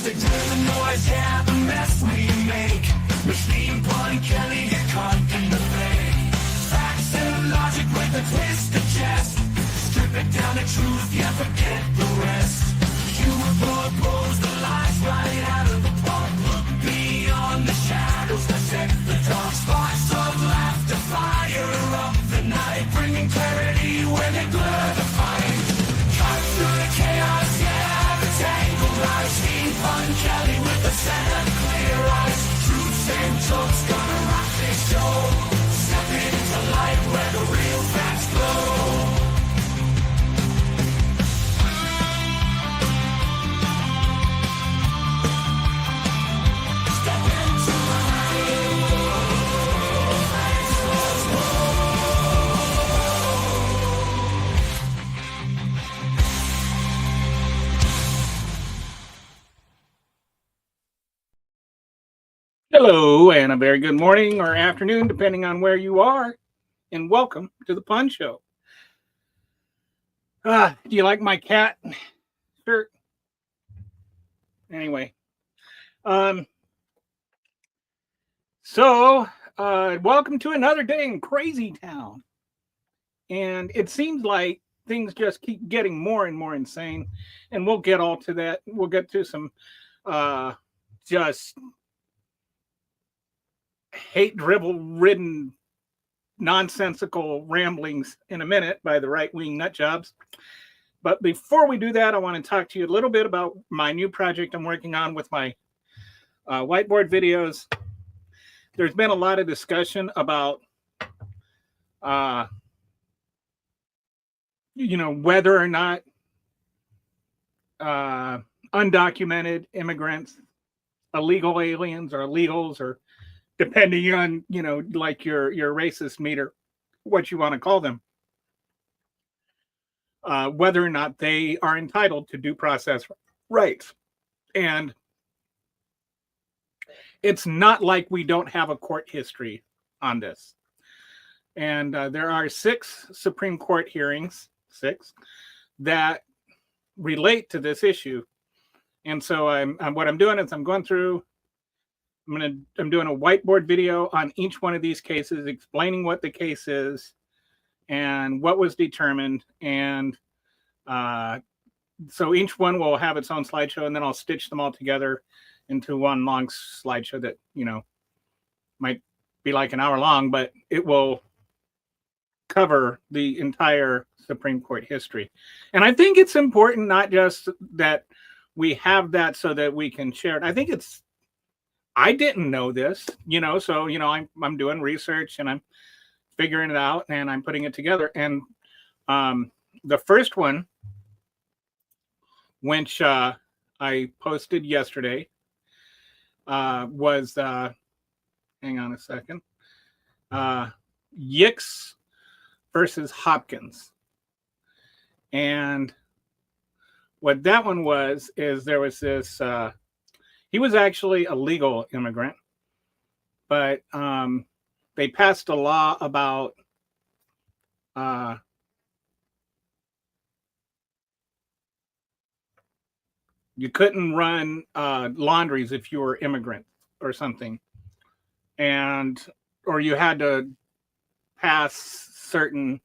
music to the noise, yeah, the mess we make. Machine Pun Kelly get caught in the fake. Facts and logic with a twist of jest. Strip it down to truth, yeah, forget the rest. Humor pulls the lies right out of the park. Look beyond the shadows that set the dark. Sparks of laughter fire up the night, bringing clarity where they blur the fight. Cut through the chaos, yeah, the tangled lies. Machine Pun Kelly with a set of clear eyes. Truths and jokes gonna rock this show. Step into light where the real facts glow. Hello, and a very good morning or afternoon, depending on where you are, and welcome to the Pun Show. Do you like my cat shirt? Anyway, welcome to another day in Crazy Town. And it seems like things just keep getting more and more insane, and we'll get all to that. We'll get to some just hate-dribble-ridden, nonsensical ramblings in a minute by the right-wing nutjobs. But before we do that, I want to talk to you a little bit about my new project I'm working on with my whiteboard videos. There's been a lot of discussion about, whether or not undocumented immigrants, illegal aliens or illegals, or depending on, like your racist meter, what you want to call them, whether or not they are entitled to due process rights. And it's not like we don't have a court history on this. And there are 6 Supreme Court hearings, 6, that relate to this issue. And so what I'm doing is I'm going through, I'm doing a whiteboard video on each one of these cases, explaining what the case is and what was determined. And so each one will have its own slideshow, and then I'll stitch them all together into one long slideshow that, might be like an hour long, but it will cover the entire Supreme Court history. And I think it's important not just that we have that so that we can share it. I didn't know this, so, I'm doing research and I'm figuring it out and I'm putting it together. And the first one, which I posted yesterday, was, hang on a second, Yicks versus Hopkins. And what that one was, is there was this, he was actually a legal immigrant, but they passed a law about you couldn't run laundries if you were immigrant or something, or you had to pass certain,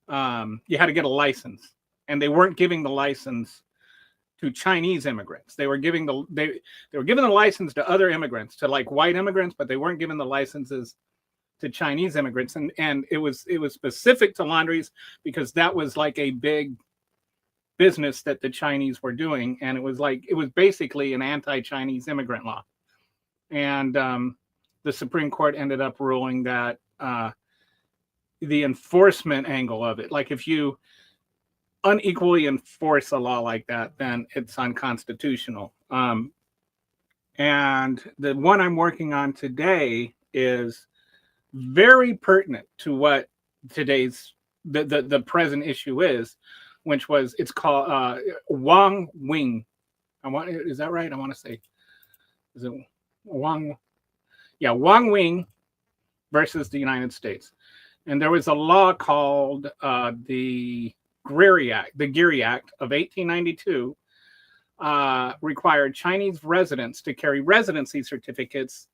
you had to get a license, and they weren't giving the license to Chinese immigrants. They were giving the license to other immigrants, to like white immigrants, but they weren't giving the licenses to Chinese immigrants. And it was specific to laundries because that was like a big business that the Chinese were doing, and it was basically an anti-Chinese immigrant law. And the Supreme Court ended up ruling that the enforcement angle of it, like if you unequally enforce a law like that, then it's unconstitutional. And the one I'm working on today is very pertinent to what today's the present issue is, which was, it's called Wong Wing. Is that right? I want to say, is it Wong? Yeah, Wong Wing versus the United States. And there was a law called the Geary Act of 1892, required Chinese residents to carry residency certificates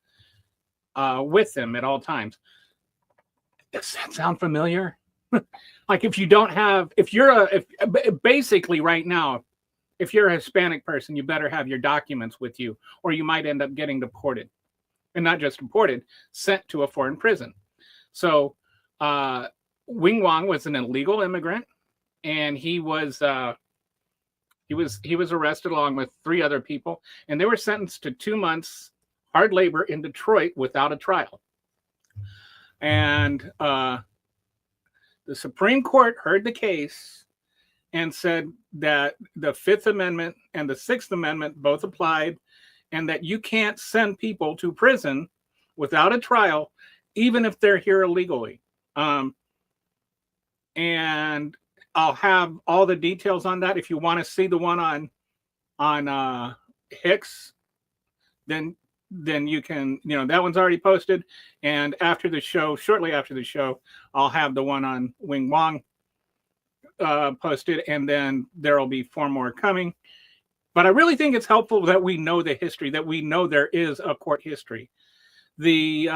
with them at all times. Does that sound familiar? Like if you don't have, if basically right now, if you're a Hispanic person, you better have your documents with you, or you might end up getting deported, and not just deported, sent to a foreign prison. So Wing Wang was an illegal immigrant, and he was arrested along with 3 other people, and they were sentenced to 2 months hard labor in Detroit without a trial. And the Supreme Court heard the case and said that the 5th Amendment and the 6th Amendment both applied, and that you can't send people to prison without a trial, even if they're here illegally. And I'll have all the details on that. If you want to see the one on Hicks, then you can, that one's already posted. And after the show, shortly after the show, I'll have the one on Wing Wang posted, and then there will be 4 more coming. But I really think it's helpful that we know the history, that we know there is a court history. The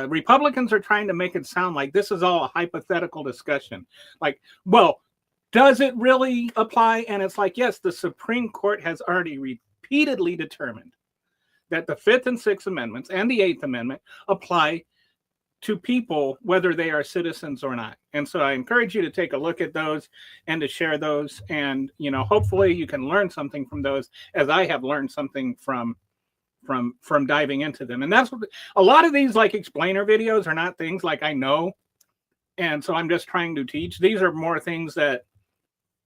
Republicans are trying to make it sound like this is all a hypothetical discussion. Like, well, does it really apply? And it's like, yes, the Supreme Court has already repeatedly determined that the 5th and 6th Amendments and the 8th Amendment apply to people, whether they are citizens or not. And so I encourage you to take a look at those and to share those. And, hopefully you can learn something from those, as I have learned something from diving into them. And that's what a lot of these like explainer videos are not things like I know. And so I'm just trying to teach. These are more things that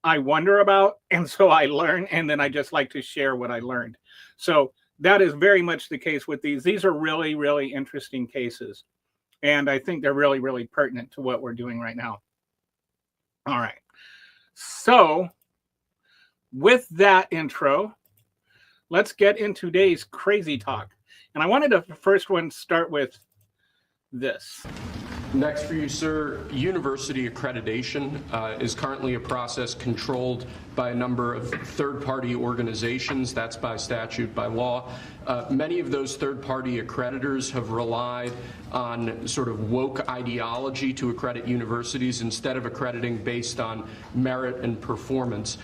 I wonder about. And so I learn, and then I just like to share what I learned. So that is very much the case with these. These are really, really interesting cases. And I think they're really, really pertinent to what we're doing right now. All right. So with that intro, let's get into today's crazy talk. And I wanted to first one start with this. Next for you, sir, university accreditation is currently a process controlled by a number of third-party organizations. That's by statute, by law. Many of those third-party accreditors have relied on sort of woke ideology to accredit universities instead of accrediting based on merit and performance.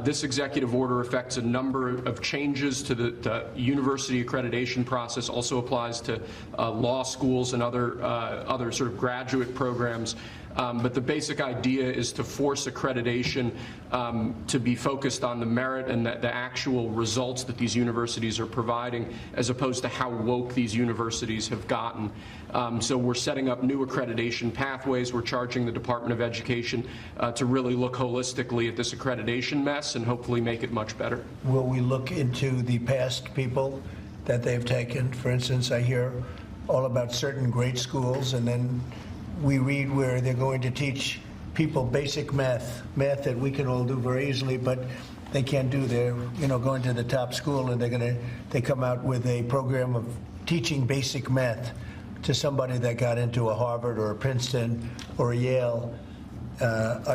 This executive order affects a number of changes to the university accreditation process, also applies to law schools and other sort of graduate programs. But the basic idea is to force accreditation to be focused on the merit and the actual results that these universities are providing, as opposed to how woke these universities have gotten. So we're setting up new accreditation pathways. We're charging the Department of Education to really look holistically at this accreditation mess and hopefully make it much better. Will we look into the past people that they've taken? For instance, I hear all about certain great schools, and then we read where they're going to teach people basic math that we can all do very easily, but they can't do. They're going to the top school, and they come out with a program of teaching basic math to somebody that got into a Harvard or a Princeton or a Yale.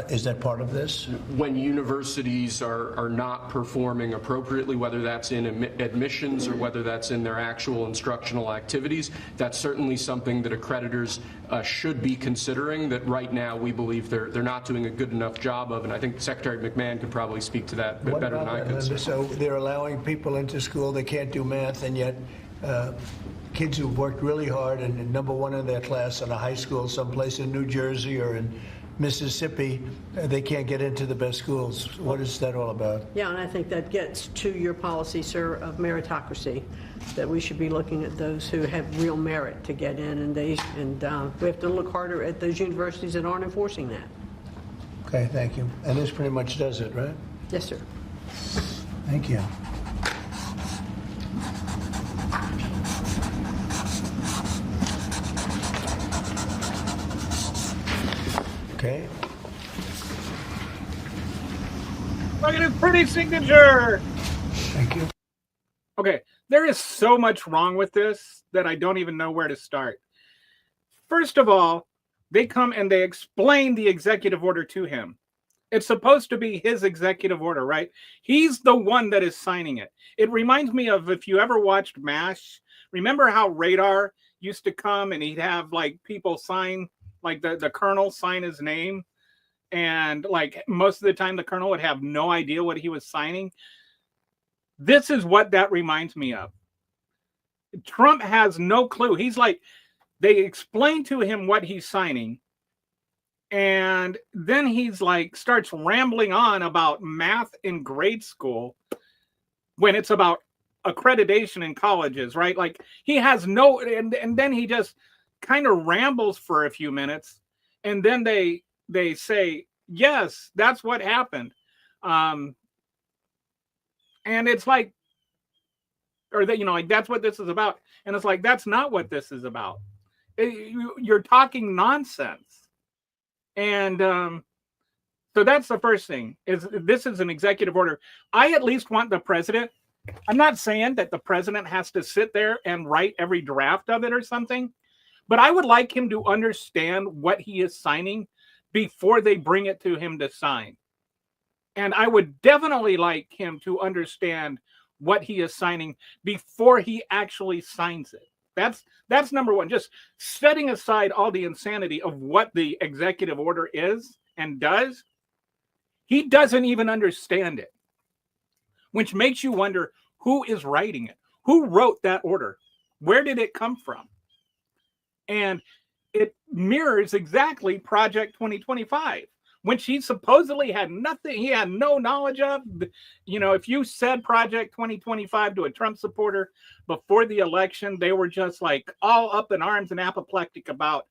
Is that part of this? When universities are not performing appropriately, whether that's in admissions or whether that's in their actual instructional activities, that's certainly something that accreditors should be considering, that right now we believe they're not doing a good enough job of, and I think Secretary McMahon could probably speak to that better than I could. So they're allowing people into school, they can't do math, and yet kids who've worked really hard and number one in their class in a high school someplace in New Jersey or in Mississippi, they can't get into the best schools. What is that all about? Yeah, and I think that gets to your policy, sir, of meritocracy, that we should be looking at those who have real merit to get in, and we have to look harder at those universities that aren't enforcing that. Okay, thank you. And this pretty much does it, right? Yes, sir. Thank you. Okay. Look at his pretty signature. Thank you. Okay, there is so much wrong with this that I don't even know where to start. First of all, they come and they explain the executive order to him. It's supposed to be his executive order, right? He's the one that is signing it. It reminds me of, if you ever watched MASH, remember how Radar used to come and he'd have like people sign, like the colonel sign his name, and like most of the time the colonel would have no idea what he was signing. This is what that reminds me of. Trump has no clue. He's like, they explain to him what he's signing, and then he's like starts rambling on about math in grade school when it's about accreditation in colleges, right? Like he has no, and then he just kind of rambles for a few minutes, and then they say, yes, that's what happened. And it's like, or that, like, that's what this is about. And it's like, that's not what this is about. You're talking nonsense. And so that's the first thing, is this is an executive order. I at least want the president. I'm not saying that the president has to sit there and write every draft of it or something, but I would like him to understand what he is signing before they bring it to him to sign. And I would definitely like him to understand what he is signing before he actually signs it. That's number one. Just setting aside all the insanity of what the executive order is and does, he doesn't even understand it, which makes you wonder who is writing it, who wrote that order, where did it come from? And it mirrors exactly Project 2025, which he supposedly had nothing, he had no knowledge of. If you said Project 2025 to a Trump supporter before the election, they were just like all up in arms and apoplectic about,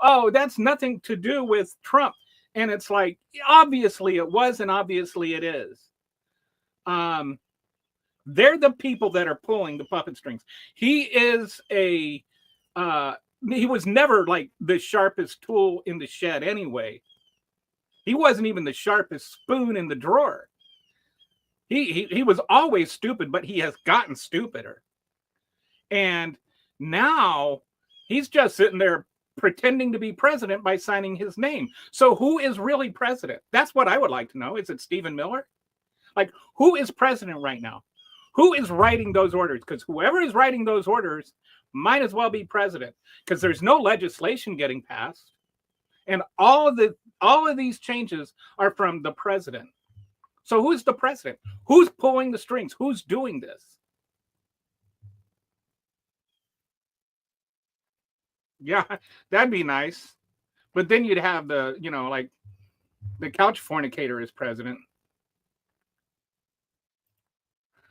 oh, that's nothing to do with Trump. And it's like, obviously it was, and obviously it is. They're the people that are pulling the puppet strings. He was never like the sharpest tool in the shed anyway. He wasn't even the sharpest spoon in the drawer. He was always stupid, but he has gotten stupider. And now he's just sitting there pretending to be president by signing his name. So who is really president? That's what I would like to know. Is it Stephen Miller? Like, who is president right now? Who is writing those orders? Because whoever is writing those orders might as well be president, because there's no legislation getting passed. And all of these changes are from the president. So who's the president? Who's pulling the strings? Who's doing this? Yeah, that'd be nice. But then you'd have the couch fornicator as president.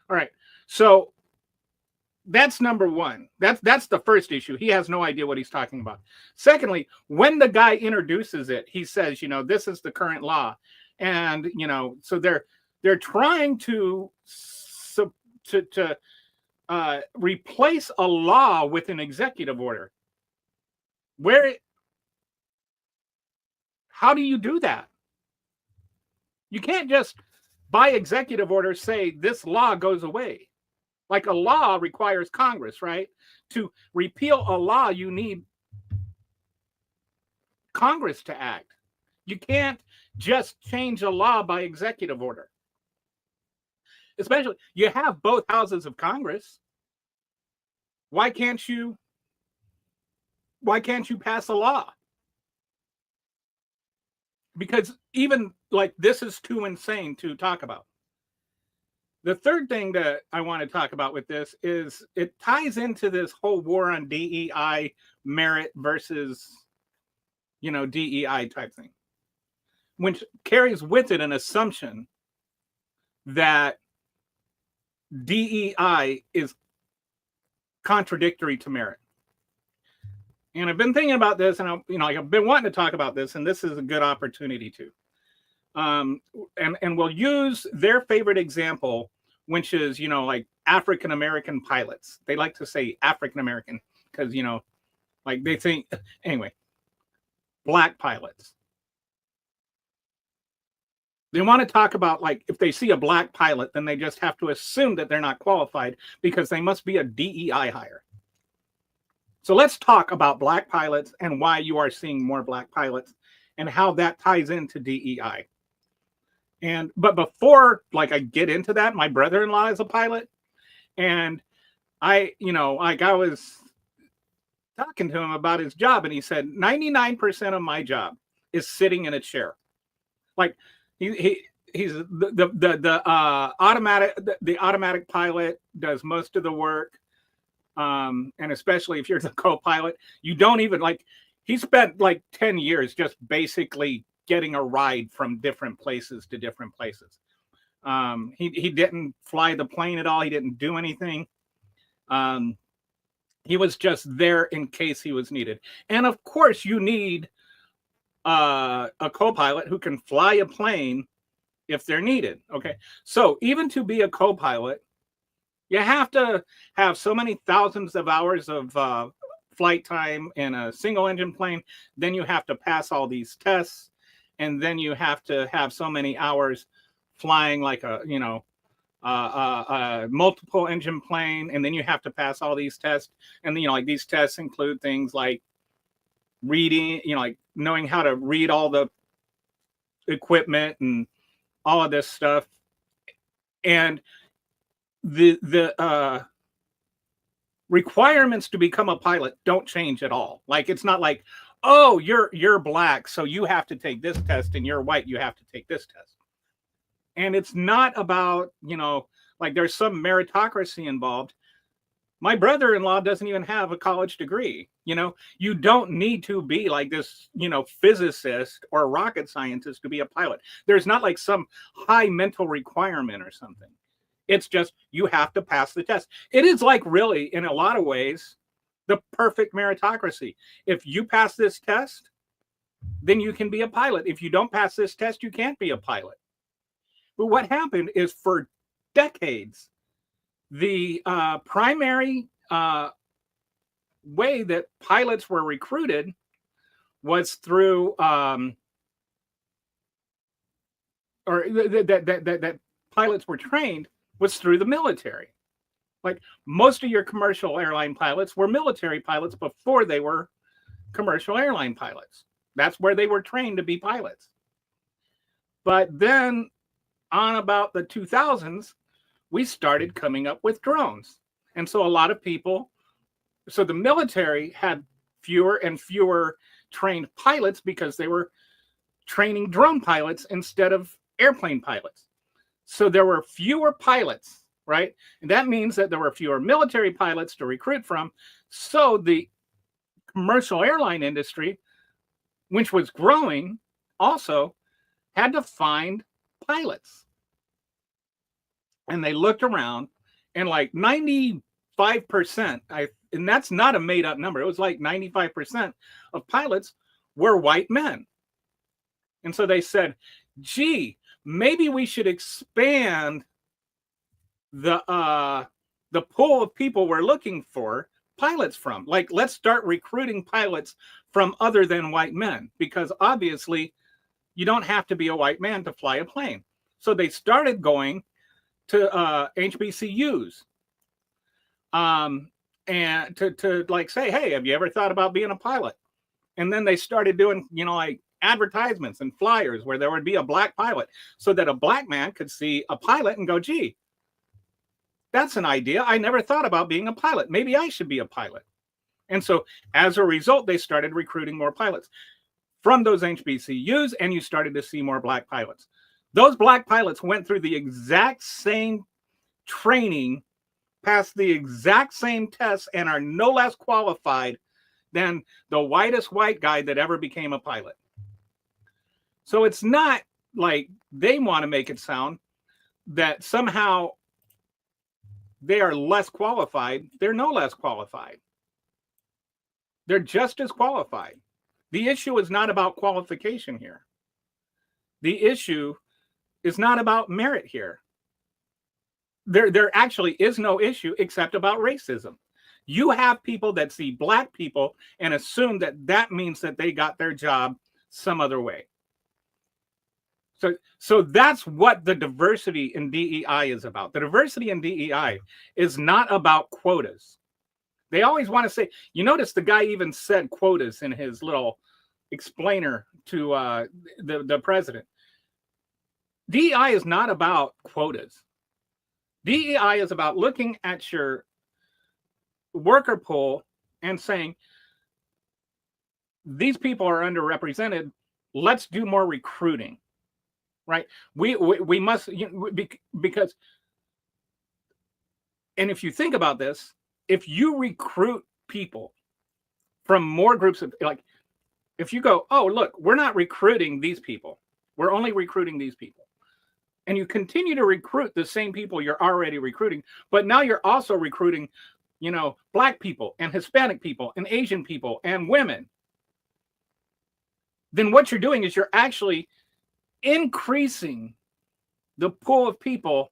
All right. So that's number one. That's the first issue. He has no idea what he's talking about. Secondly, when the guy introduces it, he says, this is the current law. And, so they're trying to replace a law with an executive order. How do you do that? You can't just by executive order say this law goes away. Like a law requires Congress, right? To repeal a law, you need Congress to act. You can't just change a law by executive order. Especially, you have both houses of Congress. Why can't you pass a law? Because even like this is too insane to talk about. The third thing that I want to talk about with this is it ties into this whole war on DEI, merit versus, DEI type thing, which carries with it an assumption that DEI is contradictory to merit. And I've been thinking about this, and I've been wanting to talk about this, and this is a good opportunity to. And we'll use their favorite example, which is, like African-American pilots. They like to say African-American because, like they think, anyway, black pilots. They want to talk about, like, if they see a black pilot, then they just have to assume that they're not qualified because they must be a DEI hire. So let's talk about black pilots and why you are seeing more black pilots and how that ties into DEI. But before like I get into that, my brother-in-law is a pilot, and I was talking to him about his job, and he said 99% of my job is sitting in a chair. Like he's the automatic pilot does most of the work, and especially if you're the co-pilot, you don't even like. He spent like 10 years just basically getting a ride from different places to different places. He didn't fly the plane at all. He didn't do anything. He was just there in case he was needed. And of course, you need a co-pilot who can fly a plane if they're needed. Okay, so even to be a co-pilot, you have to have so many thousands of hours of flight time in a single engine plane. Then you have to pass all these tests, and then you have to have so many hours flying like a multiple engine plane, and then you have to pass all these tests. And like these tests include things like reading, like knowing how to read all the equipment and all of this stuff. And the requirements to become a pilot don't change at all. Like it's not like, oh, you're black, so you have to take this test, and you're white, you have to take this test. And it's not about, like there's some meritocracy involved. My brother-in-law doesn't even have a college degree. You don't need to be like this, physicist or rocket scientist to be a pilot. There's not like some high mental requirement or something. It's just you have to pass the test. It is like really, in a lot of ways, the perfect meritocracy. If you pass this test, then you can be a pilot. If you don't pass this test, you can't be a pilot. But what happened is for decades, the primary way that pilots were recruited was through, or that pilots were trained was through the military. Like most of your commercial airline pilots were military pilots before they were commercial airline pilots. That's where they were trained to be pilots. But then on about the 2000s, we started coming up with drones. And so a lot of people, so the military had fewer and fewer trained pilots because they were training drone pilots instead of airplane pilots. So there were fewer pilots, right? And that means that there were fewer military pilots to recruit from. So the commercial airline industry, which was growing, also had to find pilots. And they looked around, and like 95%, and that's not a made up number, it was like 95% of pilots were white men. And so they said, gee, maybe we should expand the pool of people we're looking for pilots from. Like, let's start recruiting pilots from other than white men, because obviously you don't have to be a white man to fly a plane. So they started going to HBCUs and to like say, hey, have you ever thought about being a pilot? And then they started doing, like advertisements and flyers where there would be a black pilot, so that a black man could see a pilot and go, gee, that's an idea. I never thought about being a pilot. Maybe I should be a pilot. And so as a result, they started recruiting more pilots from those HBCUs, and you started to see more black pilots. Those black pilots went through the exact same training, passed the exact same tests, and are no less qualified than the whitest white guy that ever became a pilot. So it's not like they want to make it sound that somehow they are less qualified. They're no less qualified. They're just as qualified. The issue is not about qualification here. The issue is not about merit here. There actually is no issue except about racism. You have people that see black people and assume that that means that they got their job some other way. So that's what the diversity in DEI is about. The diversity in DEI is not about quotas. They always want to say, you notice the guy even said quotas in his little explainer to the president. DEI is not about quotas. DEI is about looking at your worker pool and saying, these people are underrepresented. Let's do more recruiting, right? We must, because, and if you think about this, if you recruit people from more groups of, like, if you go, oh, look, we're not recruiting these people, we're only recruiting these people, and you continue to recruit the same people you're already recruiting, but now you're also recruiting, Black people and Hispanic people and Asian people and women, then what you're doing is you're actually increasing the pool of people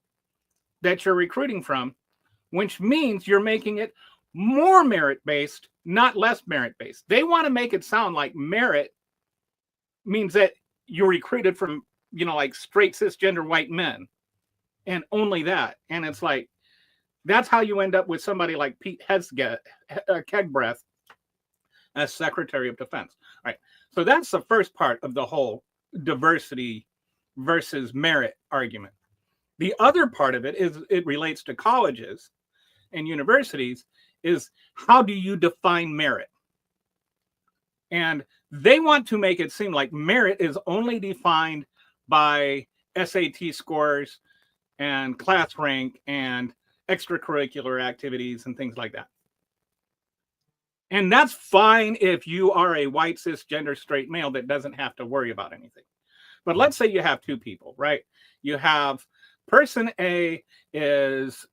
that you're recruiting from, which means you're making it more merit-based, not less merit-based. They want to make it sound like merit means that you're recruited from, like straight cisgender white men and only that. And it's like, that's how you end up with somebody like Pete Kegbreath as Secretary of Defense. All right. So that's the first part of the whole diversity versus merit argument. The other part of it is it relates to colleges and universities, is how do you define merit? And they want to make it seem like merit is only defined by SAT scores and class rank and extracurricular activities and things like that. And that's fine if you are a white cisgender straight male that doesn't have to worry about anything. But let's say you have two people, right? You have person A is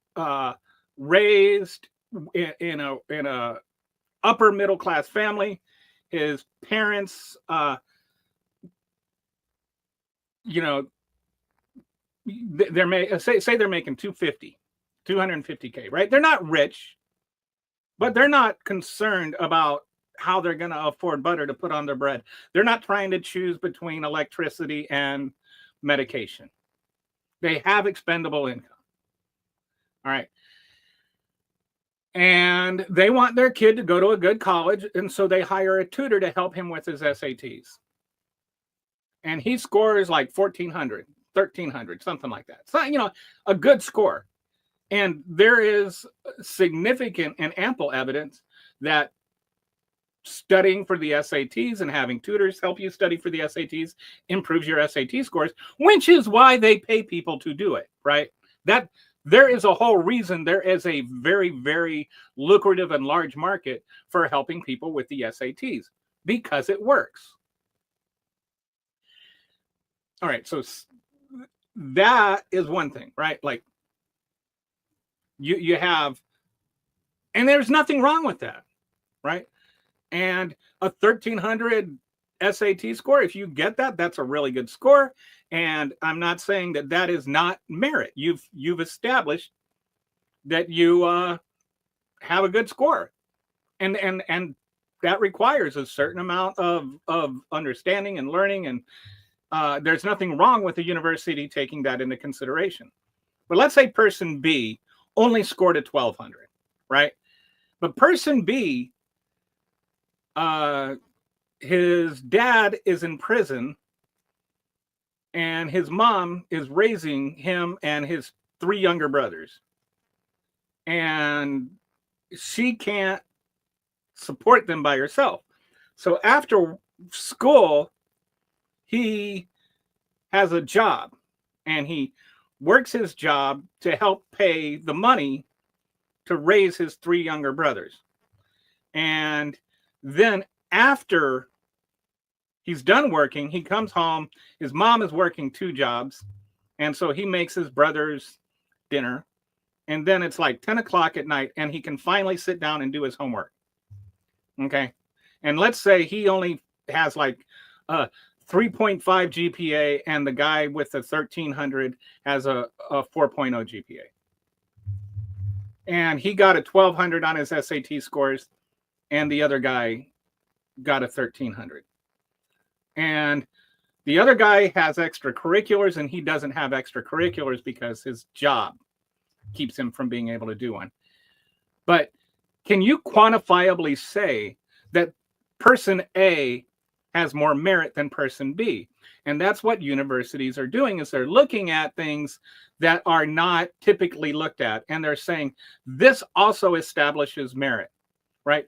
raised in a upper middle class family. His parents, they're making 250K, right? They're not rich, but they're not concerned about how they're going to afford butter to put on their bread. They're not trying to choose between electricity and medication. They have expendable income. All right. And they want their kid to go to a good college, and so they hire a tutor to help him with his SATs. And he scores like 1,400, 1,300, something like that. So, a good score. And there is significant and ample evidence that studying for the SATs and having tutors help you study for the SATs improves your SAT scores, which is why they pay people to do it, right? That there is a whole reason there is a very, very lucrative and large market for helping people with the SATs, because it works. All right, so that is one thing, right? Like you have, and there's nothing wrong with that, right? And a 1,300 SAT score, if you get that, that's a really good score. And I'm not saying that that is not merit. You've established that you have a good score, and that requires a certain amount of understanding and learning. And there's nothing wrong with the university taking that into consideration. But let's say person B only scored a 1,200, right? But person B, his dad is in prison, and his mom is raising him and his 3 younger brothers. And she can't support them by herself. So after school, he has a job, and he works his job to help pay the money to raise his 3 younger brothers. And then after he's done working, he comes home. His mom is working 2 jobs. And so he makes his brothers dinner. And then it's like 10 o'clock at night, and he can finally sit down and do his homework. Okay. And let's say he only has like 3.5 GPA, and the guy with the 1,300 has a 4.0 GPA. And he got a 1,200 on his SAT scores, and the other guy got a 1,300. And the other guy has extracurriculars, and he doesn't have extracurriculars because his job keeps him from being able to do one. But can you quantifiably say that person A has more merit than person B. And that's what universities are doing, is they're looking at things that are not typically looked at. And they're saying, this also establishes merit, right?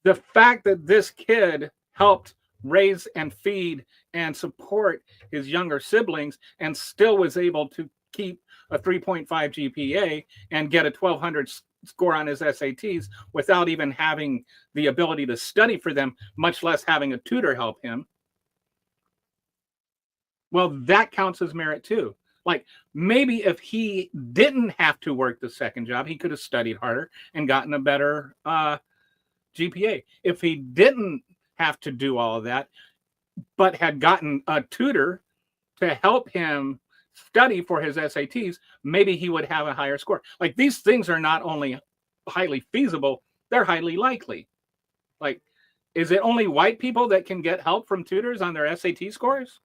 The fact that this kid helped raise and feed and support his younger siblings and still was able to keep a 3.5 GPA and get a 1200 score on his SATs without even having the ability to study for them, much less having a tutor help him. Well, that counts as merit too. Like, maybe if he didn't have to work the second job, he could have studied harder and gotten a better GPA. If he didn't have to do all of that, but had gotten a tutor to help him study for his SATs, maybe he would have a higher score. Like, these things are not only highly feasible, they're highly likely. Like, is it only white people that can get help from tutors on their SAT scores?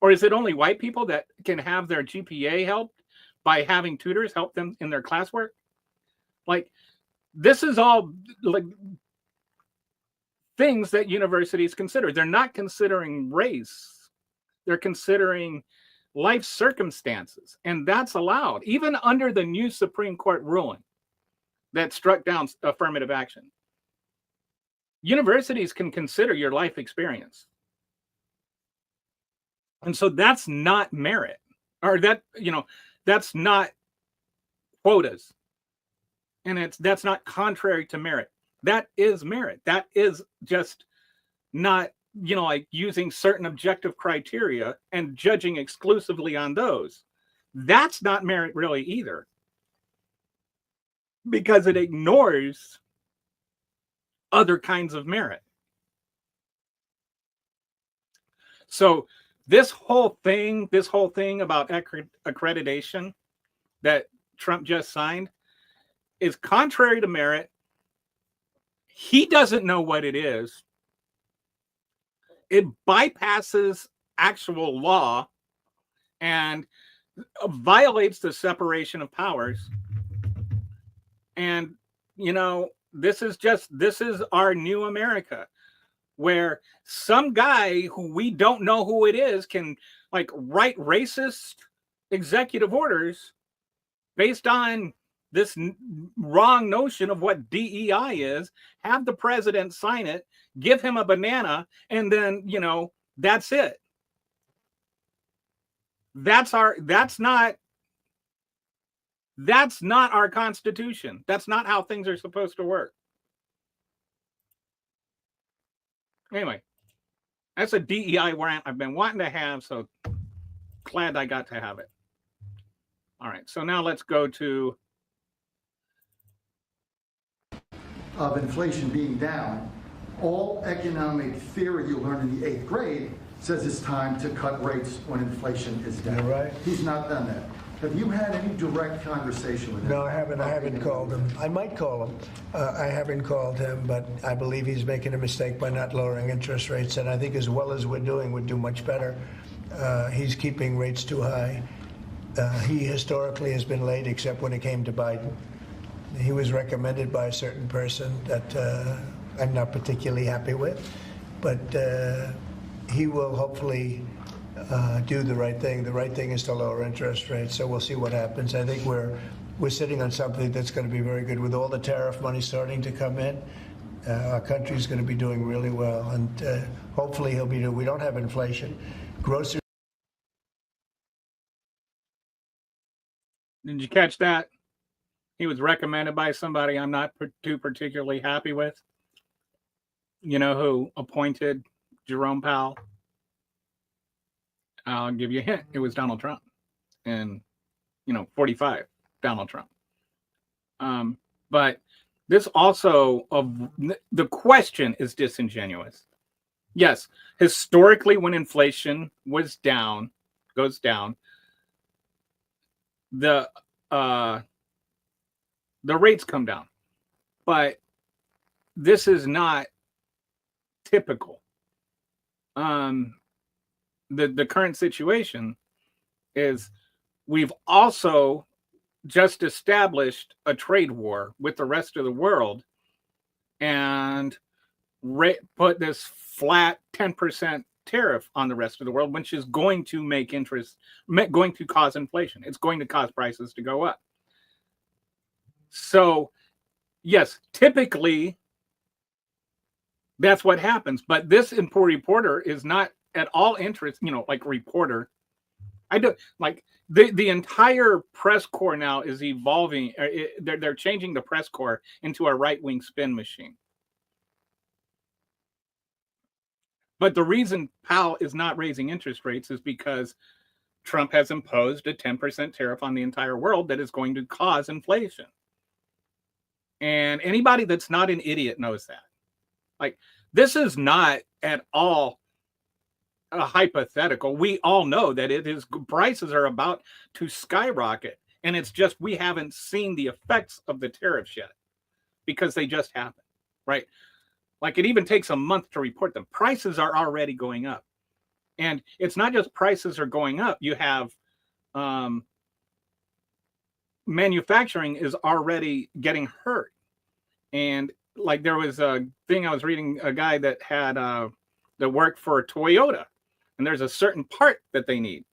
Or is it only white people that can have their GPA helped by having tutors help them in their classwork? Like, this is all like things that universities consider. They're not considering race. They're considering life circumstances. And that's allowed, even under the new Supreme Court ruling that struck down affirmative action. Universities can consider your life experience. And so that's not merit, or that, that's not quotas. And that's not contrary to merit. That is merit. That is just not, like using certain objective criteria and judging exclusively on those. That's not merit really either, because it ignores other kinds of merit. So this whole thing about accreditation that Trump just signed is contrary to merit. He doesn't know what it is. It bypasses actual law and violates the separation of powers. And, this is our new America, where some guy who we don't know who it is can like write racist executive orders based on this wrong notion of what DEI is, have the president sign it, give him a banana, and then, that's it. That's not our Constitution. That's not how things are supposed to work. Anyway, that's a DEI rant I've been wanting to have, so glad I got to have it. All right, so now let's go to of inflation being down. All economic theory you learn in the 8th grade says it's time to cut rates when inflation is down. You're right. He's not done that. Have you had any direct conversation with him? No, I haven't. I haven't called him. I might call him. I haven't called him, but I believe he's making a mistake by not lowering interest rates. And I think as well as we're doing, we'd do much better. He's keeping rates too high. He historically has been late, except when it came to Biden. He was recommended by a certain person that I'm not particularly happy with, but he will hopefully do the right thing. The right thing is to lower interest rates, so we'll see what happens. I think we're sitting on something that's going to be very good. With all the tariff money starting to come in, our country's going to be doing really well, and hopefully he'll be doing. We don't have inflation. Grocery. Did you catch that? He was recommended by somebody I'm not too particularly happy with. You know who appointed Jerome Powell? I'll give you a hint. It was Donald Trump. And, 45, Donald Trump. But this also, the question is disingenuous. Yes, historically, when inflation goes down, the rates come down. But this is not typical. The current situation is we've also just established a trade war with the rest of the world. And put this flat 10% tariff on the rest of the world, which is going to going to cause inflation. It's going to cause prices to go up. So, yes, typically that's what happens. But this reporter is not at all interest, like reporter. I don't like the entire press corps now is evolving. They're changing the press corps into a right-wing spin machine. But the reason Powell is not raising interest rates is because Trump has imposed a 10% tariff on the entire world that is going to cause inflation. And anybody that's not an idiot knows that. Like, this is not at all a hypothetical. We all know that prices are about to skyrocket. And it's just we haven't seen the effects of the tariffs yet because they just happened, right? Like, it even takes a month to report them. Prices are already going up. And it's not just prices are going up. You have manufacturing is already getting hurt. And like, there was a thing I was reading, a guy that had that worked for Toyota. And there's a certain part that they need.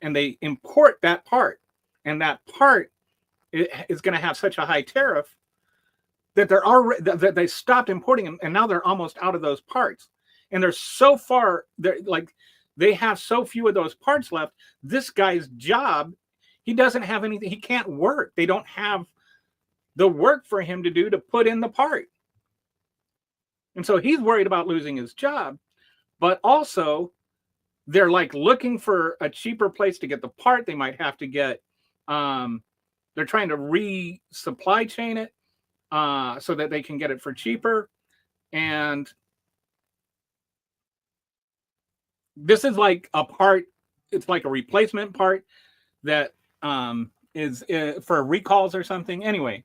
And they import that part. And that part is going to have such a high tariff that they stopped importing them, and now they're almost out of those parts. And they're so far, they have so few of those parts left. This guy's job, he doesn't have anything. He can't work. They don't have the work for him to do to put in the part. And so he's worried about losing his job, but also they're like looking for a cheaper place to get the part. They might have to get, they're trying to supply chain it. So that they can get it for cheaper. And this is like a part, it's like a replacement part that is for recalls or something. Anyway,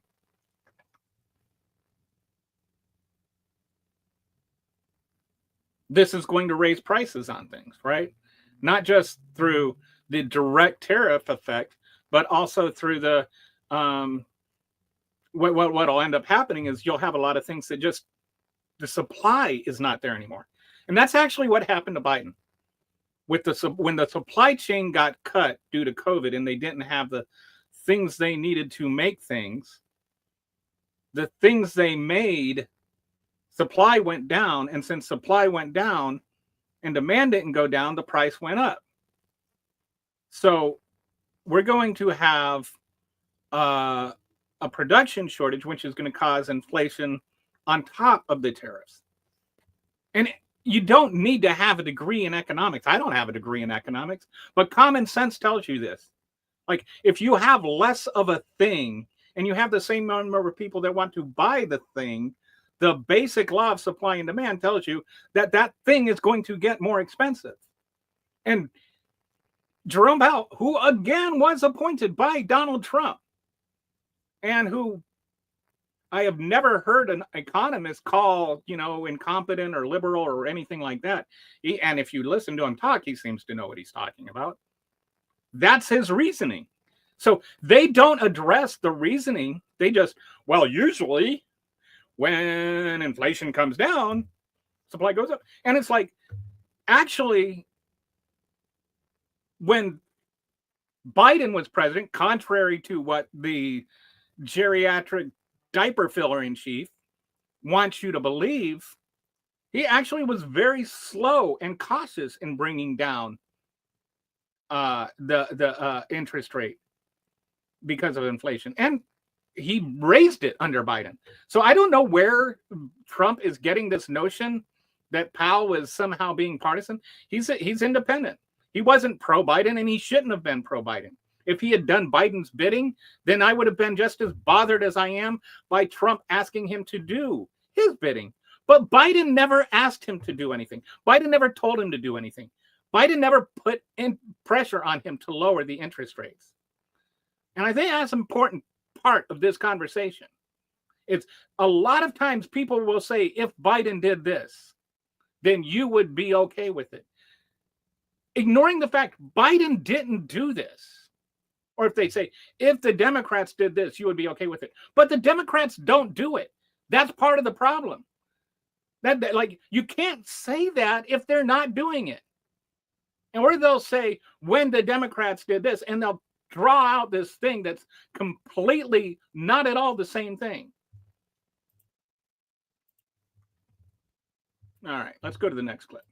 this is going to raise prices on things, right? Not just through the direct tariff effect, but also through the what'll end up happening is you'll have a lot of things that just the supply is not there anymore. And that's actually what happened to Biden. When the supply chain got cut due to COVID and they didn't have the things they needed to make things, the things they made, supply went down. And since supply went down and demand didn't go down, the price went up. So we're going to have a production shortage, which is going to cause inflation on top of the tariffs. And you don't need to have a degree in economics. I don't have a degree in economics, but common sense tells you this. Like, if you have less of a thing and you have the same number of people that want to buy the thing, the basic law of supply and demand tells you that that thing is going to get more expensive. And Jerome Powell, who again was appointed by Donald Trump, and who I have never heard an economist call, incompetent or liberal or anything like that. And if you listen to him talk, he seems to know what he's talking about. That's his reasoning. So they don't address the reasoning. They just, usually when inflation comes down, supply goes up. And it's like, actually, when Biden was president, contrary to what the geriatric diaper filler in chief wants you to believe, he actually was very slow and cautious in bringing down the interest rate because of inflation, and he raised it under Biden. So I don't know where Trump is getting this notion that Powell was somehow being partisan. He's independent. He wasn't pro-Biden, and he shouldn't have been pro-Biden. If he had done Biden's bidding, then I would have been just as bothered as I am by Trump asking him to do his bidding. But Biden never asked him to do anything. Biden never told him to do anything. Biden never put in pressure on him to lower the interest rates. And I think that's an important part of this conversation. It's a lot of times people will say, if Biden did this, then you would be okay with it. Ignoring the fact Biden didn't do this. Or if they say, if the Democrats did this, you would be okay with it. But the Democrats don't do it. That's part of the problem. That like, you can't say that if they're not doing it. And or they'll say when the Democrats did this, and they'll draw out this thing that's completely not at all the same thing. All right, let's go to the next clip.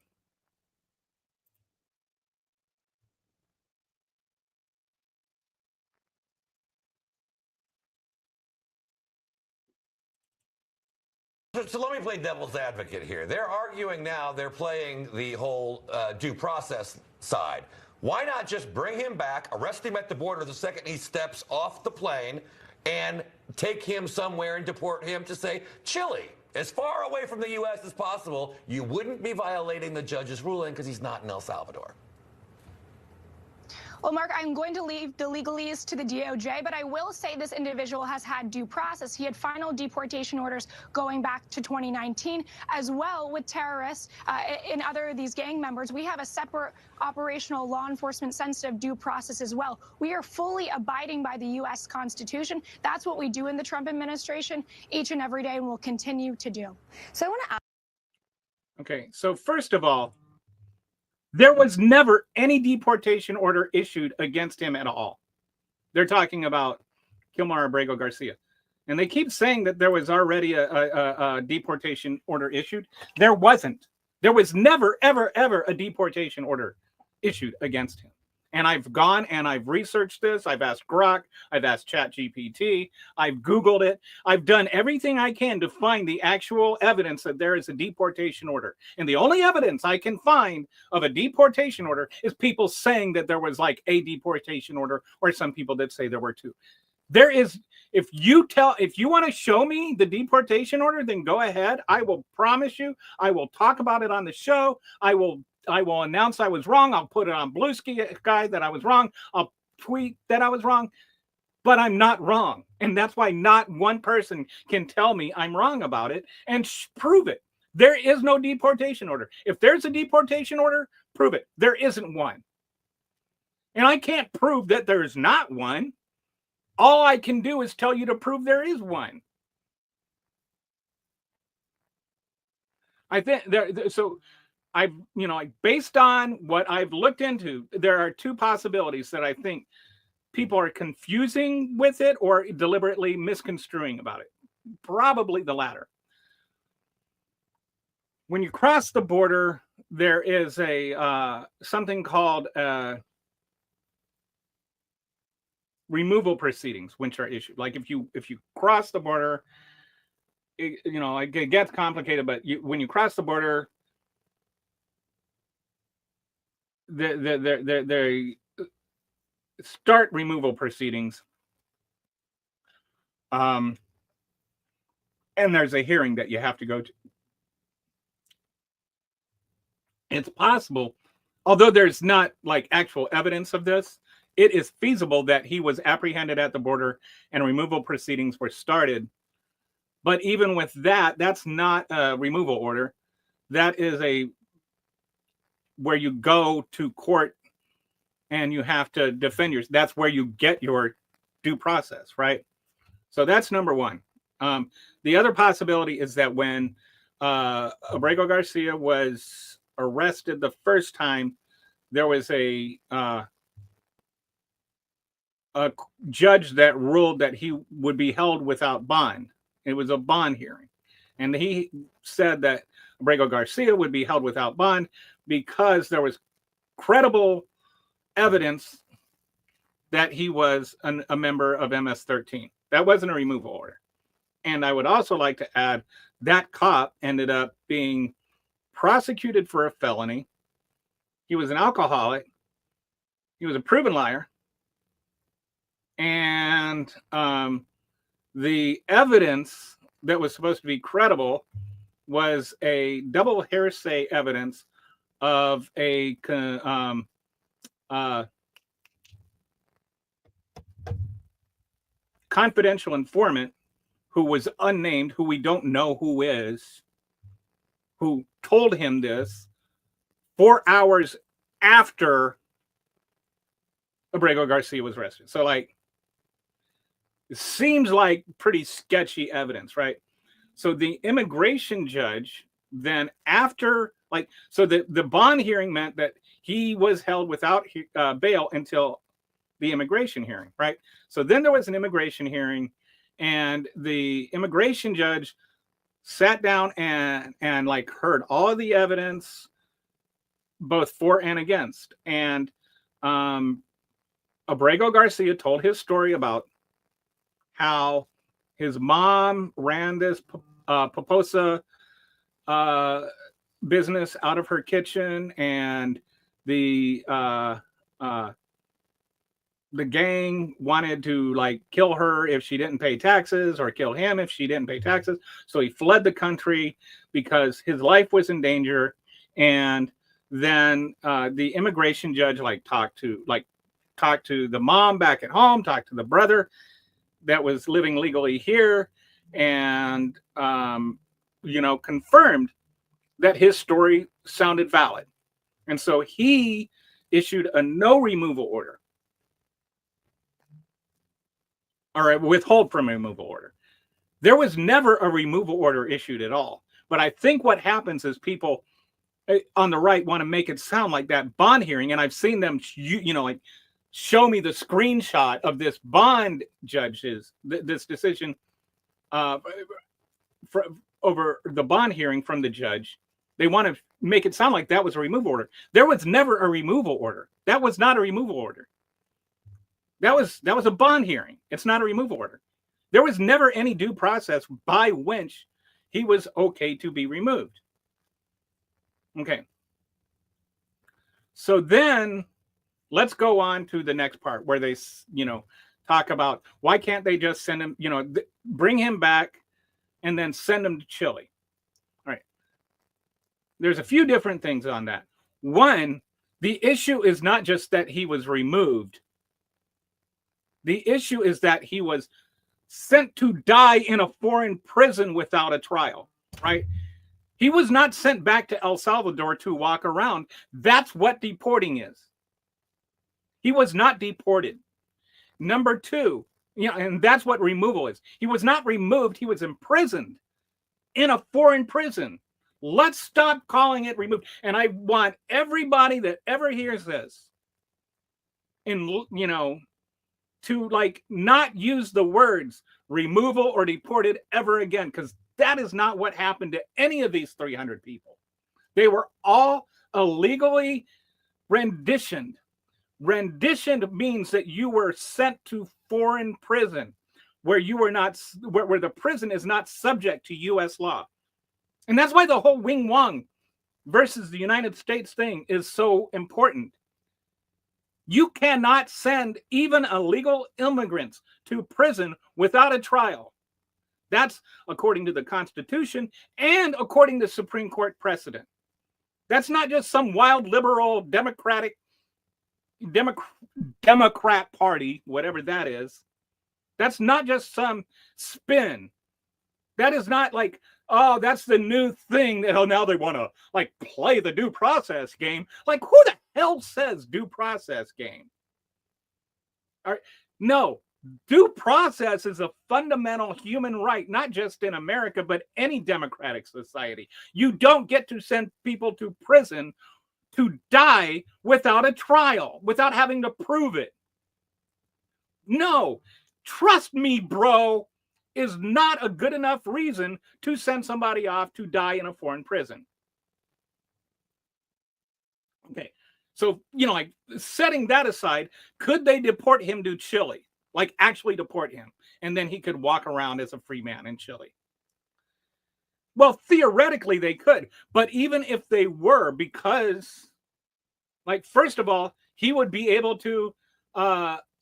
So let me play devil's advocate here. They're arguing now, they're playing the whole due process side. Why not just bring him back, arrest him at the border the second he steps off the plane, and take him somewhere and deport him to, say, Chile, as far away from the U.S. as possible? You wouldn't be violating the judge's ruling because he's not in El Salvador. Well, Mark, I'm going to leave the legalese to the DOJ, but I will say this individual has had due process. He had final deportation orders going back to 2019, as well with terrorists and other of these gang members. We have a separate operational law enforcement sensitive due process as well. We are fully abiding by the U.S. Constitution. That's what we do in the Trump administration each and every day, and will continue to do. So I want to ask. Okay, so first of all, there was never any deportation order issued against him at all. They're talking about Kilmar Abrego Garcia. And they keep saying that there was already a deportation order issued. There wasn't. There was never, ever, ever a deportation order issued against him. And I've gone and I've researched this. I've asked Grok. I've asked ChatGPT. I've Googled it. I've done everything I can to find the actual evidence that there is a deportation order. And the only evidence I can find of a deportation order is people saying that there was like a deportation order, or some people that say there were two. There is, if you want to show me the deportation order, then go ahead. I will promise you, I will talk about it on the show. I will announce I was wrong. I'll put it on Blue Sky that I was wrong. I'll tweet that I was wrong, but I'm not wrong. And that's why not one person can tell me I'm wrong about it and prove it. There is no deportation order. If there's a deportation order, prove it. There isn't one. And I can't prove that there's not one. All I can do is tell you to prove there is one. I think based on what I've looked into, there are two possibilities that I think people are confusing with it or deliberately misconstruing about it. Probably the latter. When you cross the border, there is a something called removal proceedings, which are issued. Like if you cross the border, it gets complicated. But when you cross the border, they start removal proceedings, and there's a hearing that you have to go to. It's possible, although there's not like actual evidence of this, it is feasible that he was apprehended at the border and removal proceedings were started. But even with that, that's not a removal order. That is where you go to court and you have to defend yourself. That's where you get your due process, right? So that's number one. The other possibility is that when Abrego Garcia was arrested the first time, there was a judge that ruled that he would be held without bond. It was a bond hearing. And he said that Abrego Garcia would be held without bond because there was credible evidence that he was a member of MS-13. That wasn't a removal order. And I would also like to add that cop ended up being prosecuted for a felony. He was an alcoholic. He was a proven liar. And the evidence that was supposed to be credible was a double hearsay evidence of a confidential informant who was unnamed, who we don't know who is, who told him this 4 hours after Abrego Garcia was arrested. So, like, it seems like pretty sketchy evidence, right? So the immigration judge then after, like, so the bond hearing meant that he was held without bail until the immigration hearing, right? So then there was an immigration hearing, and the immigration judge sat down and like heard all of the evidence, both for and against. And Abrego Garcia told his story about how his mom ran this pupusa business out of her kitchen, and the gang wanted to like kill her if she didn't pay taxes, or kill him if she didn't pay taxes. So he fled the country because his life was in danger. And then the immigration judge talked to the mom back at home, talked to the brother that was living legally here, and confirmed that his story sounded valid. And so he issued a no removal order, or a withhold from removal order. There was never a removal order issued at all. But I think what happens is people on the right want to make it sound like that bond hearing, and I've seen them, show me the screenshot of this bond judge's this decision over the bond hearing from the judge. They want to make it sound like that was a removal order. There was never a removal order. That was not a removal order. That was a bond hearing. It's not a removal order. There was never any due process by which he was okay to be removed. Okay. So then let's go on to the next part where they, talk about why can't they just send him, bring him back and then send him to Chile. All right. There's a few different things on that. One, the issue is not just that he was removed. The issue is that he was sent to die in a foreign prison without a trial, right? He was not sent back to El Salvador to walk around. That's what deporting is. He was not deported. Number two, and that's what removal is. He was not removed. He was imprisoned in a foreign prison. Let's stop calling it removed. And I want everybody that ever hears this, to not use the words removal or deported ever again, because that is not what happened to any of these 300 people. They were all illegally renditioned. Renditioned means that you were sent to foreign prison where you were not, where the prison is not subject to U.S. law. And that's why the whole Wing Wong versus the United States thing is so important. You cannot send even illegal immigrants to prison without a trial. That's according to the Constitution and according to Supreme Court precedent. That's not just some wild liberal Democrat party, whatever that is. That's not just some spin. That is not like, oh, that's the new thing that now they want to play the due process game. Like, who the hell says due process game? All right. No, due process is a fundamental human right, not just in America, but any democratic society. You don't get to send people to prison to die without a trial, without having to prove it. No, trust me, bro, is not a good enough reason to send somebody off to die in a foreign prison. Okay, so, setting that aside, could they deport him to Chile? Actually deport him, and then he could walk around as a free man in Chile? Well, theoretically they could, but even if they were, because, first of all, he would be able to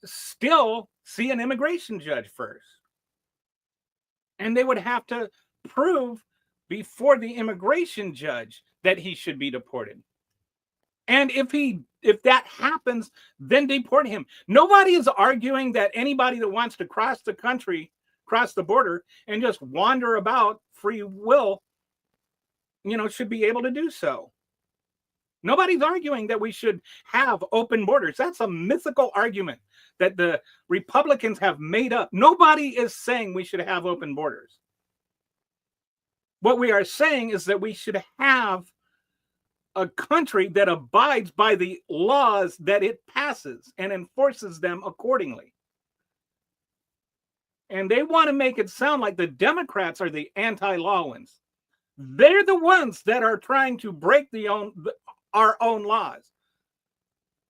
still see an immigration judge first. And they would have to prove before the immigration judge that he should be deported. And if that happens, then deport him. Nobody is arguing that anybody that wants to cross the country, cross the border, and just wander about free will, should be able to do so. Nobody's arguing that we should have open borders. That's a mythical argument that the Republicans have made up. Nobody is saying we should have open borders. What we are saying is that we should have a country that abides by the laws that it passes and enforces them accordingly. And they want to make it sound like the Democrats are the anti-law ones. They're the ones that are trying to break our own laws.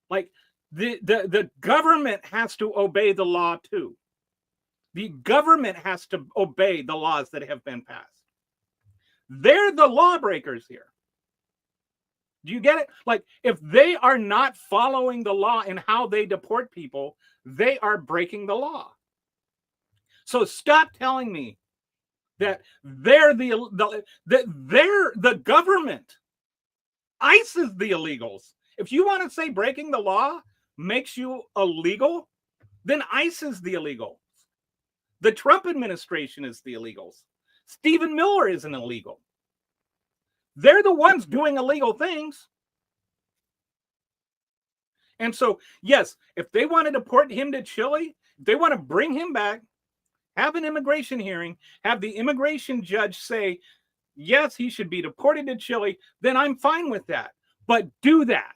Like the government has to obey the law too. The government has to obey the laws that have been passed. They're the lawbreakers here. Do you get it? Like, if they are not following the law in how they deport people, they are breaking the law. So stop telling me that they're the government. ICE is the illegals. If you want to say breaking the law makes you illegal, then ICE is the illegals. The Trump administration is the illegals. Stephen Miller is an illegal. They're the ones doing illegal things. And so, yes, if they want to deport him to Chile, if they want to bring him back, have an immigration hearing, have the immigration judge say, yes, he should be deported to Chile, then I'm fine with that. But do that.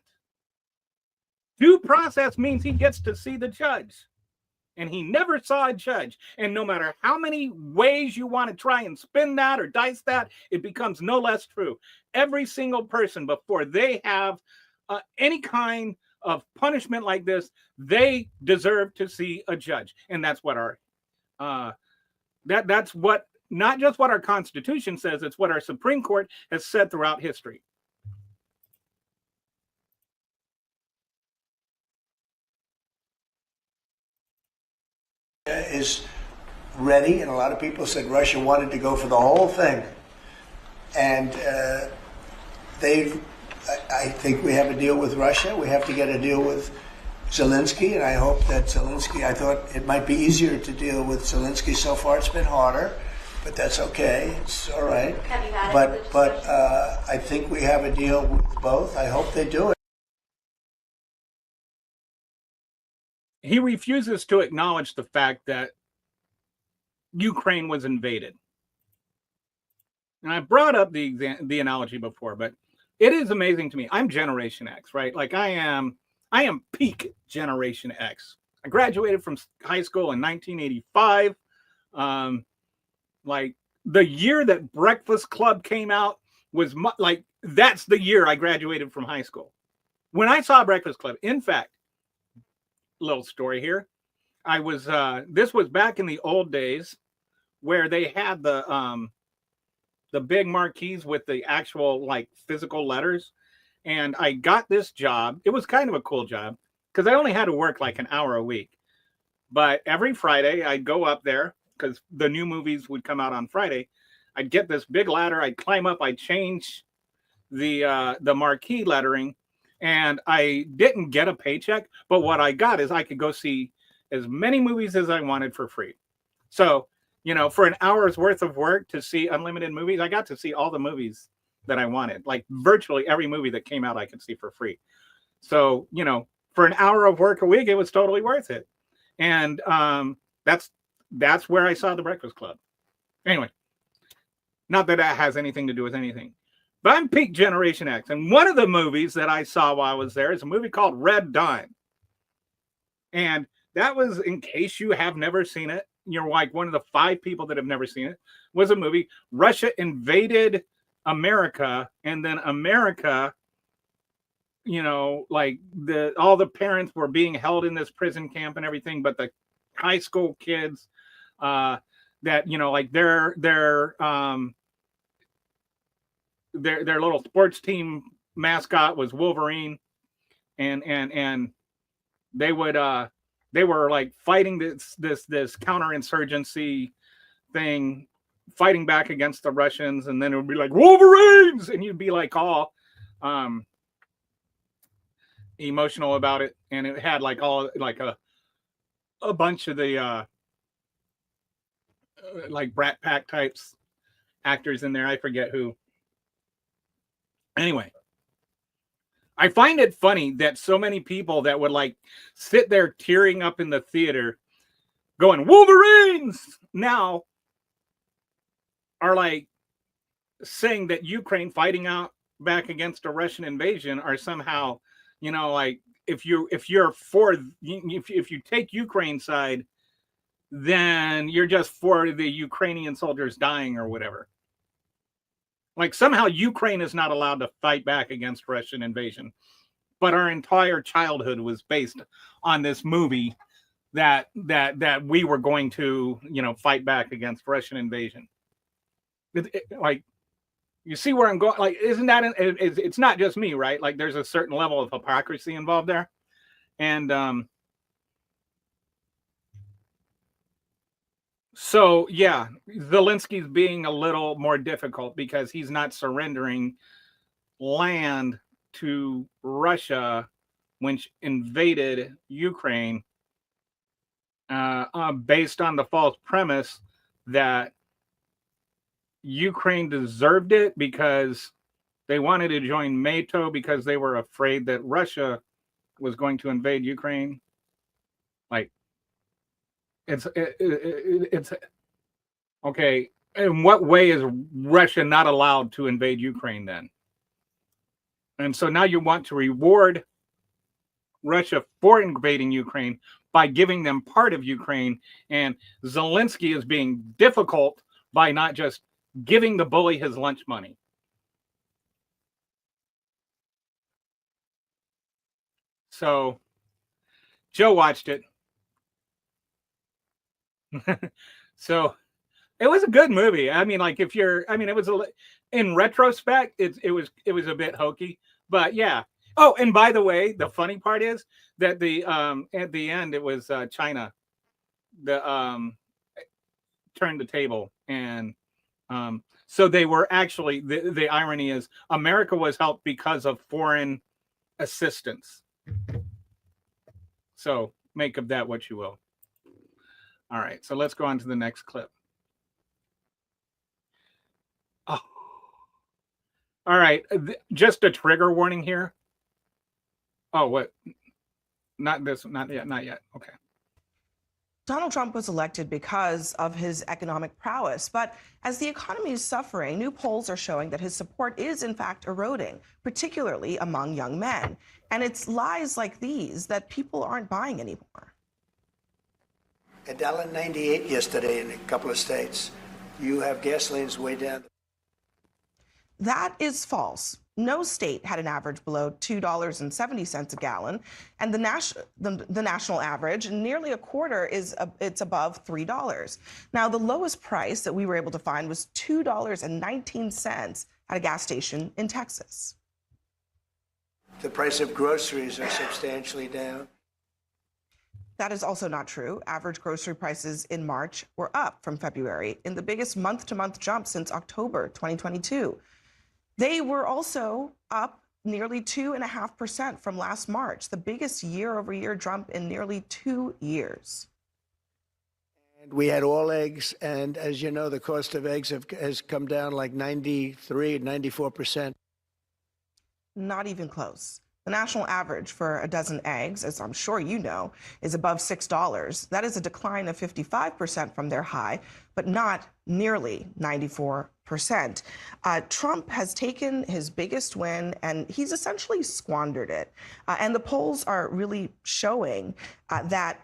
Due process means he gets to see the judge. And he never saw a judge. And no matter how many ways you want to try and spin that or dice that, it becomes no less true. Every single person, before they have any kind of punishment like this, they deserve to see a judge. And that's what that's what, not just what our Constitution says, it's what our Supreme Court has said throughout history. Is ready, and a lot of people said Russia wanted to go for the whole thing, and I think we have a deal with Russia. We have to get a deal with Zelensky, and I hope that Zelensky, I thought it might be easier to deal with Zelensky. So far it's been harder, but that's okay. It's all right. But I think we have a deal with both. I hope they do it. He refuses to acknowledge the fact that Ukraine was invaded. And I brought up the analogy before, but it is amazing to me. I'm Generation X, right? Like I am peak Generation X. I graduated from high school in 1985. Like the year that Breakfast Club came out was like, that's the year I graduated from high school. When I saw Breakfast Club, in fact, little story here. I was this was back in the old days where they had the big marquees with the actual like physical letters, and I got this job. It was kind of a cool job because I only had to work like an hour a week, but every Friday I'd go up there because the new movies would come out on Friday. I'd get this big ladder, I'd climb up, I'd change the marquee lettering. And I didn't get a paycheck, but what I got is I could go see as many movies as I wanted for free. So, you know, for an hour's worth of work to see unlimited movies, I got to see all the movies that I wanted. Like virtually every movie that came out, I could see for free. So, you know, for an hour of work a week, it was totally worth it. And that's where I saw The Breakfast Club. Anyway, not that that has anything to do with anything. But I'm peak Generation X. And one of the movies that I saw while I was there is a movie called Red Dawn. And that was, in case you have never seen it, you're like one of the 5 people that have never seen it, was a movie. Russia invaded America, and then America, you know, like all the parents were being held in this prison camp and everything, but the high school kids that, you know, like their little sports team mascot was Wolverine, and they were like fighting this counterinsurgency thing, fighting back against the Russians, and then it would be like Wolverines, and you'd be like all emotional about it, and it had like all like a bunch of the like Brat Pack types actors in there. I forget who. Anyway, I find it funny that so many people that would like sit there tearing up in the theater going Wolverines now are like saying that Ukraine fighting out back against a Russian invasion are somehow, like if you take Ukraine's side, then you're just for the Ukrainian soldiers dying or whatever. Like somehow Ukraine is not allowed to fight back against Russian invasion. But our entire childhood was based on this movie that we were going to, fight back against Russian invasion. Like, you see where I'm going? Like, isn't that it's not just me, right? Like, there's a certain level of hypocrisy involved there, and so yeah, Zelensky's being a little more difficult because he's not surrendering land to Russia when she invaded Ukraine, based on the false premise that Ukraine deserved it because they wanted to join NATO because they were afraid that Russia was going to invade Ukraine. Like, it's okay. In what way is Russia not allowed to invade Ukraine then? And so now you want to reward Russia for invading Ukraine by giving them part of Ukraine. And Zelensky is being difficult by not just giving the bully his lunch money. So Joe watched it. So it was a good movie. I mean, like it was in retrospect, it was a bit hokey, but yeah. Oh, and by the way, the funny part is that at the end it was China that turned the table, and so they were actually the irony is America was helped because of foreign assistance. So make of that what you will. All right, so let's go on to the next clip. Oh. All right, just a trigger warning here. Oh, what? Not this, not yet. Okay. Donald Trump was elected because of his economic prowess, but as the economy is suffering, new polls are showing that his support is in fact eroding, particularly among young men. And it's lies like these that people aren't buying anymore. $1.98 yesterday in a couple of states. You have gasoline's way down. That is false. No state had an average below $2.70 a gallon, and the national average, nearly a quarter, it's above $3. Now, the lowest price that we were able to find was $2.19 at a gas station in Texas. The price of groceries are substantially down. That is also not true. Average grocery prices in March were up from February in the biggest month-to-month jump since October 2022. They were also up nearly 2.5% from last March, the biggest year-over-year jump in nearly 2 years. And we had all eggs, and as you know, the cost of eggs has come down like 93, 94%. Not even close. The national average for a dozen eggs, as I'm sure you know, is above $6. That is a decline of 55% from their high, but not nearly 94%. Trump has taken his biggest win, and he's essentially squandered it. And the polls are really showing that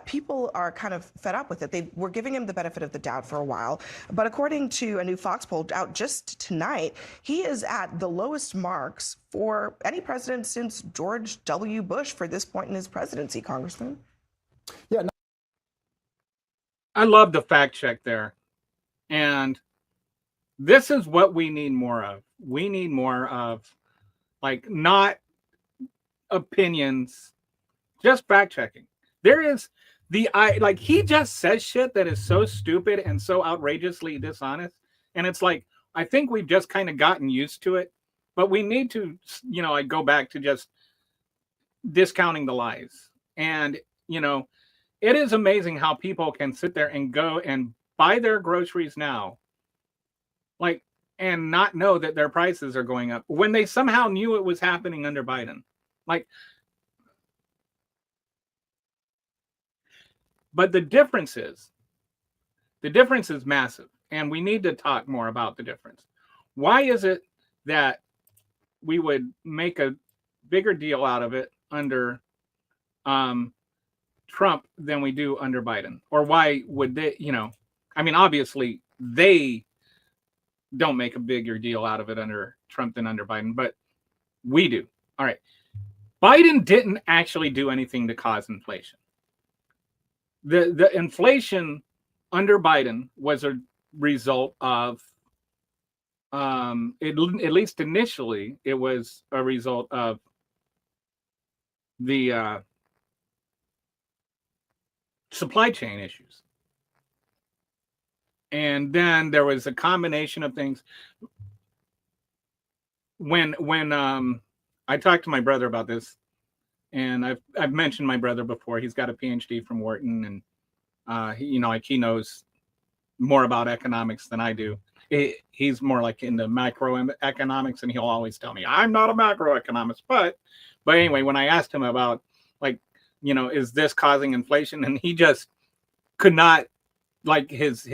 people are kind of fed up with it. They were giving him the benefit of the doubt for a while. But according to a new Fox poll out just tonight, he is at the lowest marks for any president since George W. Bush for this point in his presidency, Congressman. Yeah. I love the fact check there. And this is what we need more of. We need more of, like, not opinions, just fact checking. There is like he just says shit that is so stupid and so outrageously dishonest. And it's like, I think we've just kind of gotten used to it, but we need to, like go back to just discounting the lies. And, it is amazing how people can sit there and go and buy their groceries now, like, and not know that their prices are going up when they somehow knew it was happening under Biden. Like, but the difference is massive, and we need to talk more about the difference. Why is it that we would make a bigger deal out of it under Trump than we do under Biden? Or why would they, I mean, obviously they don't make a bigger deal out of it under Trump than under Biden, but we do. All right. Biden didn't actually do anything to cause inflation. The inflation under Biden was a result of, at least initially, it was a result of the supply chain issues. And then there was a combination of things. When I talked to my brother about this, and I've mentioned my brother before. He's got a PhD from Wharton, and he knows more about economics than I do. He's more like into macroeconomics, and he'll always tell me I'm not a macroeconomist. But anyway, when I asked him about, like, is this causing inflation, and he just could not, like, his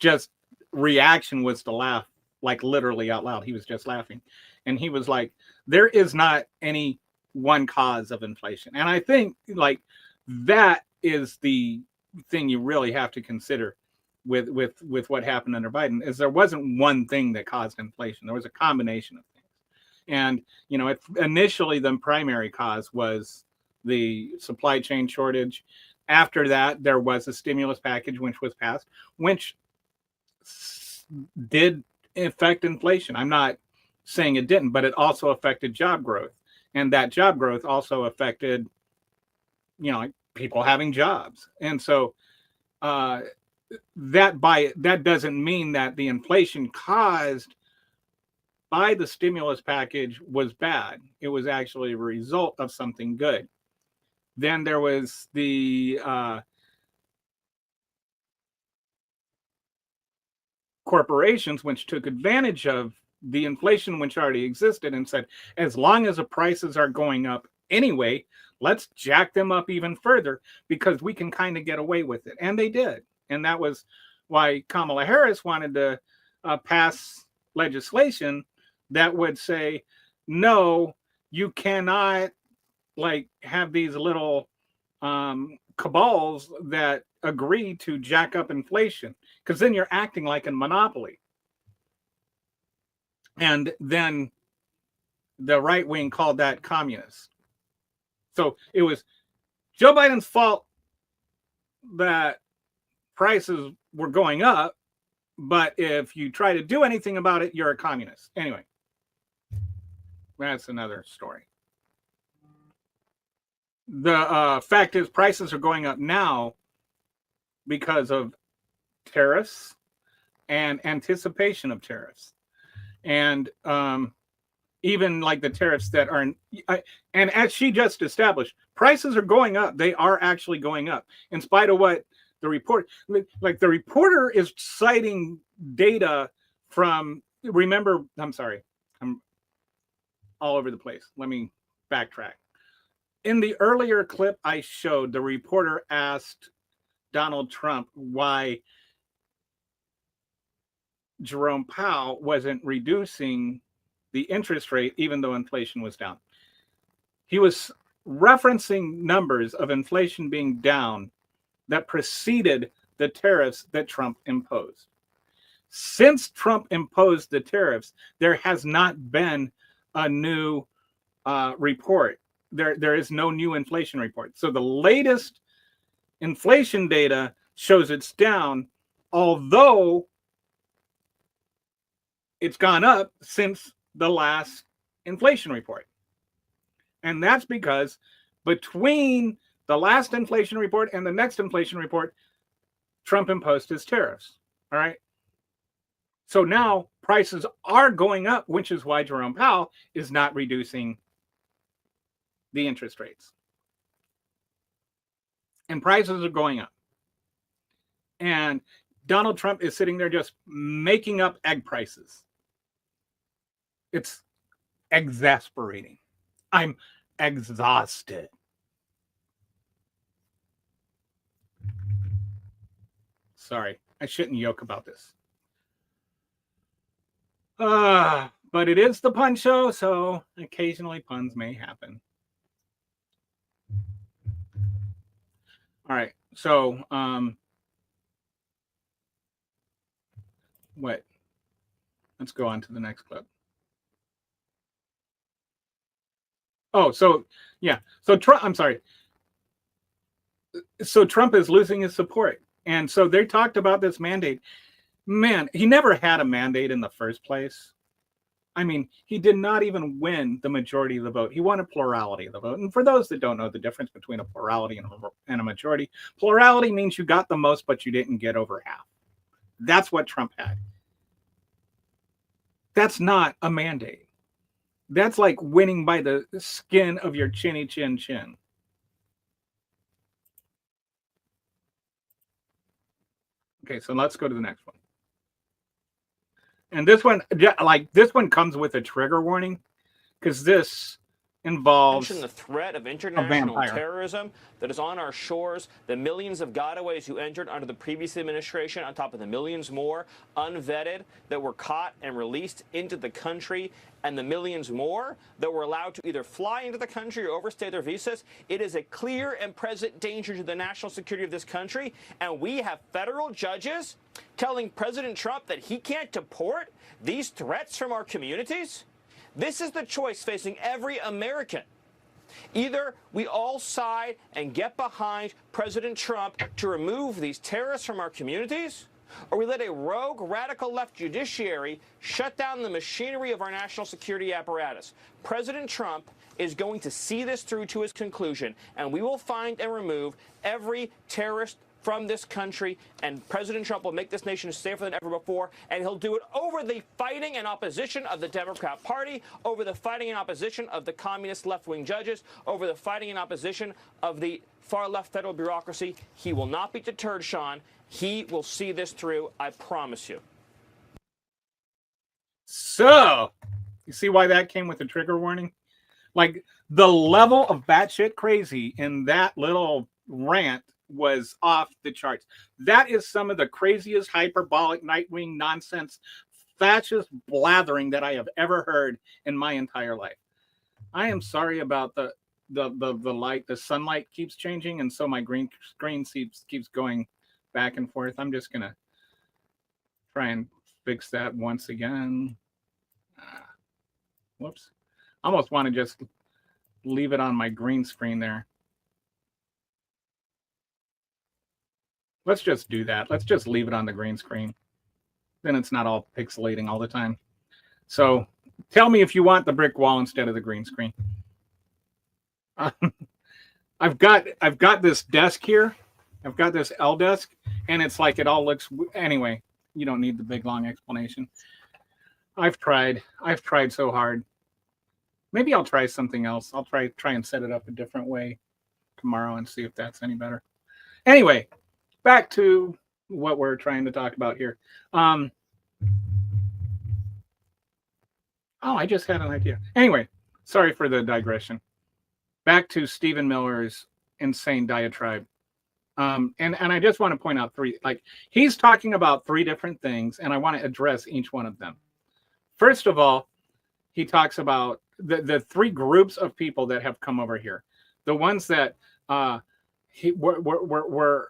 just reaction was to laugh, like literally out loud. He was just laughing, and he was like, there is not any one cause of inflation. And I think, like, that is the thing you really have to consider with what happened under Biden, is there wasn't one thing that caused inflation. There was a combination of things. And, initially the primary cause was the supply chain shortage. After that, there was a stimulus package which was passed, which did affect inflation. I'm not saying it didn't, but it also affected job growth. And that job growth also affected, like, people having jobs. And so that doesn't mean that the inflation caused by the stimulus package was bad. It was actually a result of something good. Then there was the corporations which took advantage of the inflation which already existed and said, as long as the prices are going up anyway, let's jack them up even further because we can kind of get away with it. And they did. And that was why Kamala Harris wanted to pass legislation that would say, no, you cannot, like, have these little cabals that agree to jack up inflation, because then you're acting like a monopoly. And then the right wing called that communist. So it was Joe Biden's fault that prices were going up, but if you try to do anything about it, you're a communist. Anyway, that's another story. The fact is, prices are going up now because of tariffs and anticipation of tariffs. And even like the tariffs that are, and as she just established, prices are going up. They are actually going up in spite of what the report, like the reporter is citing data from, I'm sorry, I'm all over the place. Let me backtrack. In the earlier clip I showed, the reporter asked Donald Trump why Jerome Powell wasn't reducing the interest rate even though inflation was down. He was referencing numbers of inflation being down that preceded the tariffs that Trump imposed. Since Trump imposed the tariffs, there has not been a new report. There is no new inflation report. So the latest inflation data shows it's down, although it's gone up since the last inflation report. And that's because between the last inflation report and the next inflation report, Trump imposed his tariffs. All right. So now prices are going up, which is why Jerome Powell is not reducing the interest rates. And prices are going up. And Donald Trump is sitting there just making up egg prices. It's exasperating. I'm exhausted. Sorry, I shouldn't yoke about this. But it is the pun show, so occasionally puns may happen. All right. So, what? Let's go on to the next clip. Oh, so yeah. So Trump, I'm sorry. So Trump is losing his support. And so they talked about this mandate. Man, he never had a mandate in the first place. I mean, he did not even win the majority of the vote. He won a plurality of the vote. And for those that don't know the difference between a plurality and a majority, plurality means you got the most, but you didn't get over half. That's what Trump had. That's not a mandate. That's like winning by the skin of your chinny chin chin. Okay, so let's go to the next one. And this one, like this one comes with a trigger warning because this involves the threat of international terrorism that is on our shores, the millions of gotaways who entered under the previous administration, on top of the millions more unvetted that were caught and released into the country, and the millions more that were allowed to either fly into the country or overstay their visas. It is a clear and present danger to the national security of this country, and we have federal judges telling President Trump that he can't deport these threats from our communities. This is the choice facing every American. Either we all side and get behind President Trump to remove these terrorists from our communities, or we let a rogue, radical left judiciary shut down the machinery of our national security apparatus. President Trump is going to see this through to his conclusion, and we will find and remove every terrorist from this country, and President Trump will make this nation safer than ever before, and he'll do it over the fighting and opposition of the Democrat Party, over the fighting and opposition of the communist left-wing judges, over the fighting and opposition of the far-left federal bureaucracy. He will not be deterred, Sean. He will see this through, I promise you. So, you see why that came with a trigger warning? Like, the level of batshit crazy in that little rant was off the charts. That is some of the craziest hyperbolic right-wing nonsense fascist blathering that I have ever heard in my entire life. I am sorry about the light. The sunlight keeps changing, and so my green screen keeps going back and forth. I'm just gonna try and fix that once again. Whoops. I almost want to just leave it on my green screen there. Let's just do that. Let's just leave it on the green screen. Then it's not all pixelating all the time. So tell me if you want the brick wall instead of the green screen. I've got this desk here. I've got this L desk, and it's like it all looks. Anyway, you don't need the big long explanation. I've tried so hard. Maybe I'll try something else. I'll try and set it up a different way tomorrow and see if that's any better. Anyway, back to what we're trying to talk about here. Oh, I just had an idea. Anyway, sorry for the digression. Back to Stephen Miller's insane diatribe. And I just want to point out three, like he's talking about three different things, and I want to address each one of them. First of all, he talks about the three groups of people that have come over here. The ones that were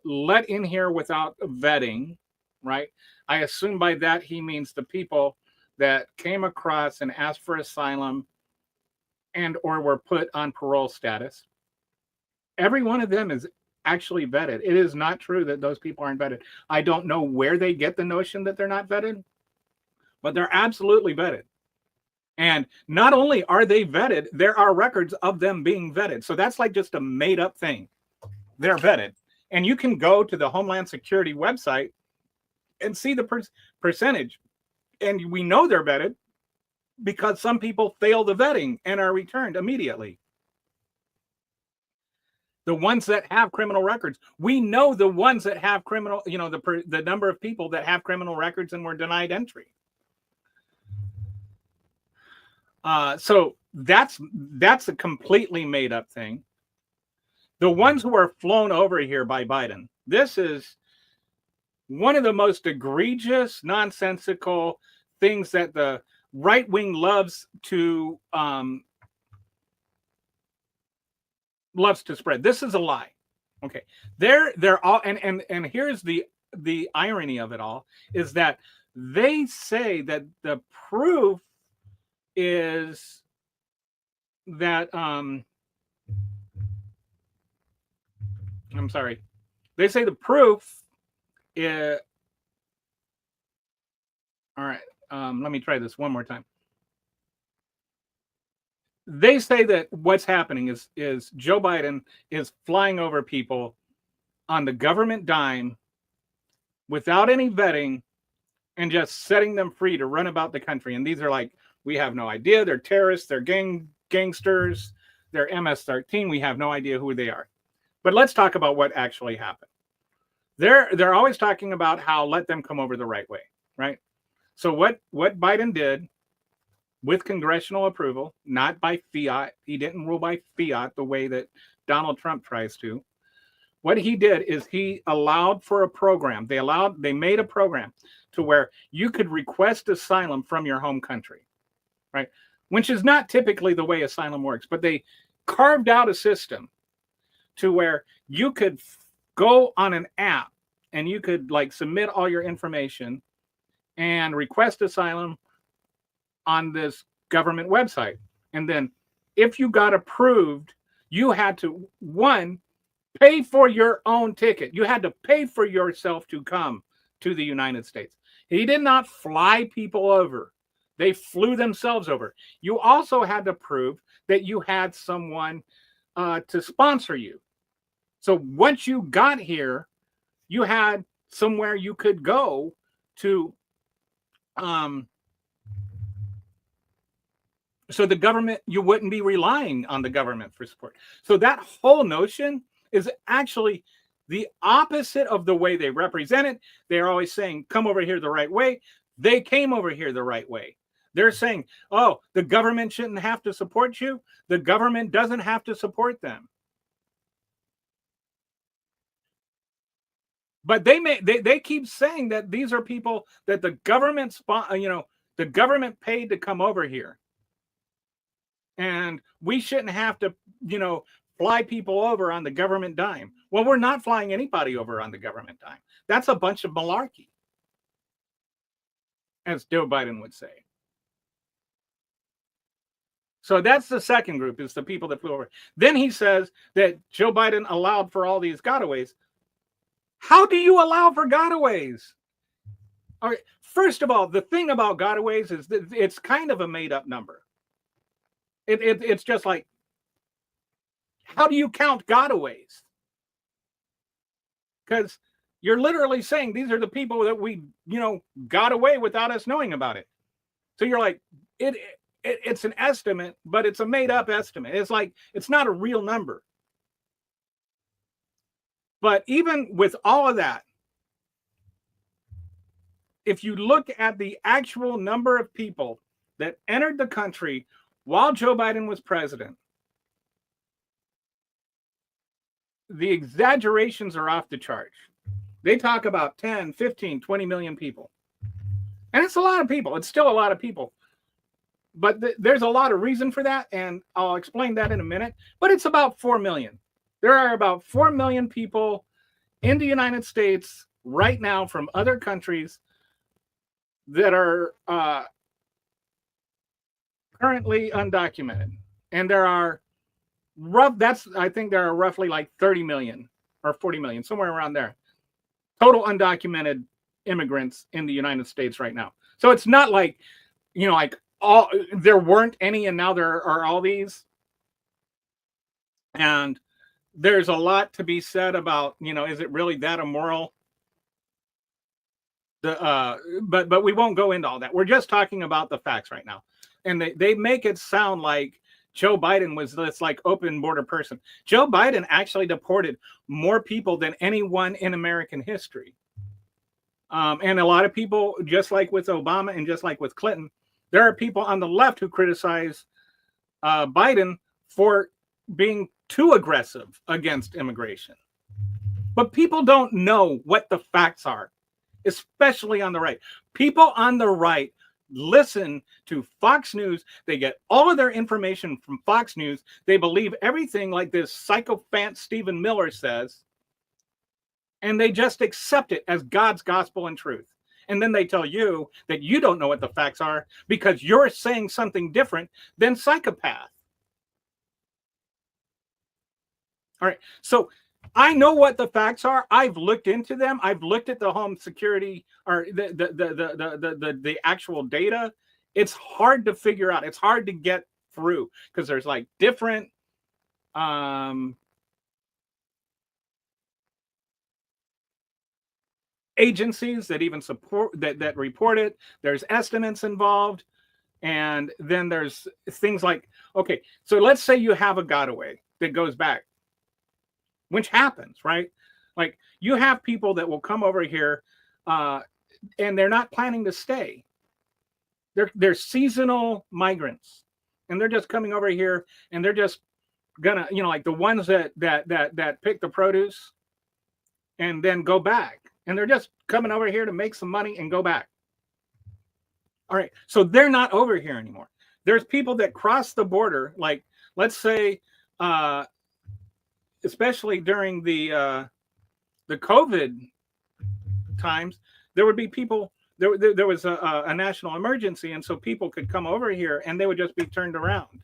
let in here without vetting, right? I assume by that he means the people that came across and asked for asylum and or were put on parole status. Every one of them is actually vetted. It is not true that those people aren't vetted. I don't know where they get the notion that they're not vetted, but they're absolutely vetted. And not only are they vetted, there are records of them being vetted. So that's like just a made up thing. They're vetted. And you can go to the Homeland Security website and see the percentage. And we know they're vetted because some people fail the vetting and are returned immediately. The ones that have criminal records, we know the ones that have criminal, the number of people that have criminal records and were denied entry. So that's a completely made up thing. The ones who are flown over here by Biden, this is one of the most egregious, nonsensical things that the right wing loves to spread. This is a lie. Okay, they're all, and here's the irony of it all is that they say that the proof is that I'm sorry. They say the proof is all right. Let me try this one more time. They say that what's happening is Joe Biden is flying over people on the government dime without any vetting and just setting them free to run about the country. And these are like, we have no idea. They're terrorists. They're gangsters. They're MS-13. We have no idea who they are. But let's talk about what actually happened. They're always talking about how let them come over the right way, right? So what Biden did with congressional approval, not by fiat, he didn't rule by fiat the way that Donald Trump tries to. What he did is he allowed for a program. They made a program to where you could request asylum from your home country, right? Which is not typically the way asylum works, but they carved out a system to where you could go on an app and you could like submit all your information and request asylum on this government website. And then if you got approved, you had to, one, pay for your own ticket. You had to pay for yourself to come to the United States. He did not fly people over. They flew themselves over. You also had to prove that you had someone to sponsor you. So once you got here, you had somewhere you could go to so the government, you wouldn't be relying on the government for support. So that whole notion is actually the opposite of the way they represent it. They're always saying, come over here the right way. They came over here the right way. They're saying, oh, the government shouldn't have to support you. The government doesn't have to support them. But they keep saying that these are people that the government, the government paid to come over here. And we shouldn't have to, fly people over on the government dime. Well, we're not flying anybody over on the government dime. That's a bunch of malarkey, as Joe Biden would say. So that's the second group, is the people that flew over. Then he says that Joe Biden allowed for all these gotaways. How do you allow for gotaways? All right. First of all, the thing about gotaways is that it's kind of a made-up number. It's just like, how do you count gotaways? Because you're literally saying these are the people that we, got away without us knowing about it. So you're like, it's an estimate, but it's a made-up estimate. It's like, it's not a real number. But even with all of that, if you look at the actual number of people that entered the country while Joe Biden was president, the exaggerations are off the charts. They talk about 10, 15, 20 million people. And it's a lot of people. It's still a lot of people. But there's a lot of reason for that, and I'll explain that in a minute. But it's about 4 million. There are about 4 million people in the United States right now from other countries that are currently undocumented. And there are I think there are roughly like 30 million or 40 million, somewhere around there, total undocumented immigrants in the United States right now. So it's not like, like there weren't any and now there are all these. And there's a lot to be said about, is it really that immoral? But we won't go into all that. We're just talking about the facts right now. And they make it sound like Joe Biden was this like open border person. Joe Biden actually deported more people than anyone in American history. And a lot of people, just like with Obama and just like with Clinton, there are people on the left who criticize Biden for being too aggressive against immigration. But people don't know what the facts are, especially on the right. People on the right listen to Fox News. They get all of their information from Fox News. They believe everything like this sycophant Stephen Miller says, and they just accept it as God's gospel and truth. And then they tell you that you don't know what the facts are because you're saying something different than psychopath. All right, so I know what the facts are. I've looked into them. I've looked at the home security or the actual data. It's hard to figure out. It's hard to get through because there's like different agencies that even support that report it. There's estimates involved, and then there's things like, okay, so let's say you have a gotaway that goes back, which happens, right? Like you have people that will come over here and they're not planning to stay. They're seasonal migrants, and they're just coming over here and they're just gonna, you know, like the ones that pick the produce and then go back, and they're just coming over here to make some money and go back. All right, so they're not over here anymore. There's people that cross the border, like let's say especially during the COVID times, there would be people, there was a national emergency, and so people could come over here and they would just be turned around,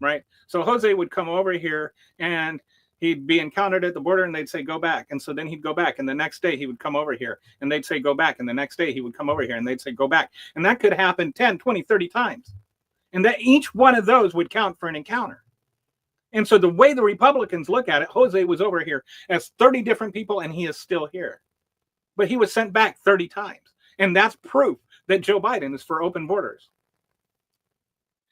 right? So Jose would come over here and he'd be encountered at the border and they'd say, go back. And so then he'd go back, and the next day he would come over here and they'd say, go back. And the next day he would come over here and they'd say, go back. And that could happen 10, 20, 30 times. And that each one of those would count for an encounter. And so the way the Republicans look at it, Jose was over here as 30 different people and he is still here. But he was sent back 30 times. And that's proof that Joe Biden is for open borders.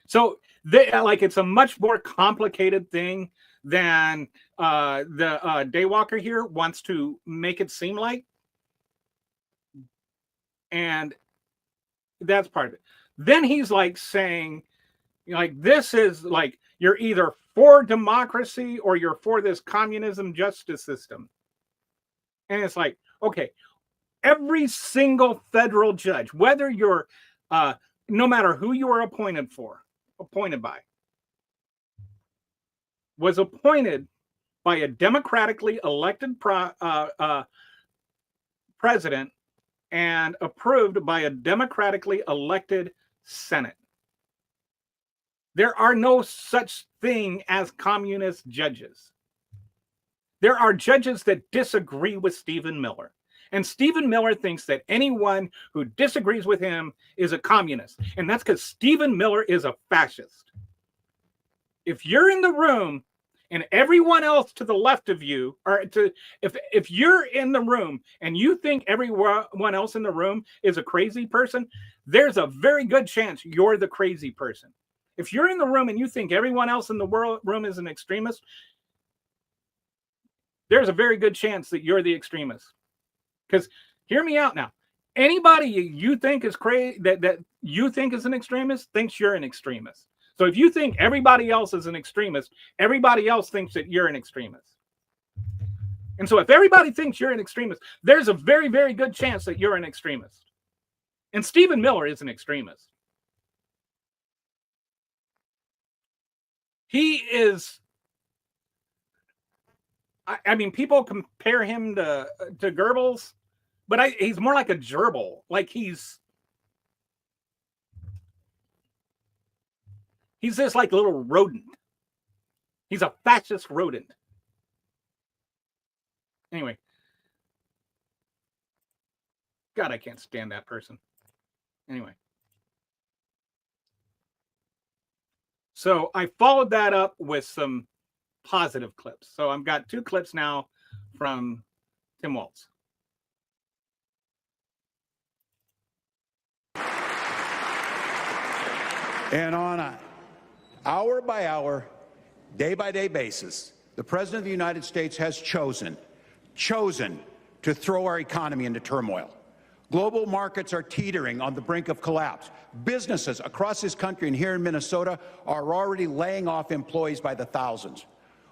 So it's a much more complicated thing than the daywalker here wants to make it seem like. And that's part of it. Then he's like saying, like, this is like, you're either for democracy or you're for this communism justice system. And it's like, okay, every single federal judge, whether you're, no matter who you are appointed by, was appointed by a democratically elected president and approved by a democratically elected Senate. There are no such thing as communist judges. There are judges that disagree with Stephen Miller. And Stephen Miller thinks that anyone who disagrees with him is a communist. And that's because Stephen Miller is a fascist. If you're in the room and everyone else to the left of you, or if you're in the room and you think everyone else in the room is a crazy person, there's a very good chance you're the crazy person. If you're in the room and you think everyone else in the room is an extremist, there's a very good chance that you're the extremist. Because hear me out now. Anybody you think is crazy, that you think is an extremist, thinks you're an extremist. So if you think everybody else is an extremist, everybody else thinks that you're an extremist. And so if everybody thinks you're an extremist, there's a very, very good chance that you're an extremist. And Stephen Miller is an extremist. He is, I mean, people compare him to Goebbels, but he's more like a gerbil. Like he's this like little rodent. He's a fascist rodent. Anyway. God, I can't stand that person. Anyway. So I followed that up with some positive clips. So I've got 2 clips now from Tim Walz. And on an hour-by-hour, day-by-day basis, the President of the United States has chosen to throw our economy into turmoil. Global markets are teetering on the brink of collapse. Businesses across this country and here in Minnesota are already laying off employees by the thousands.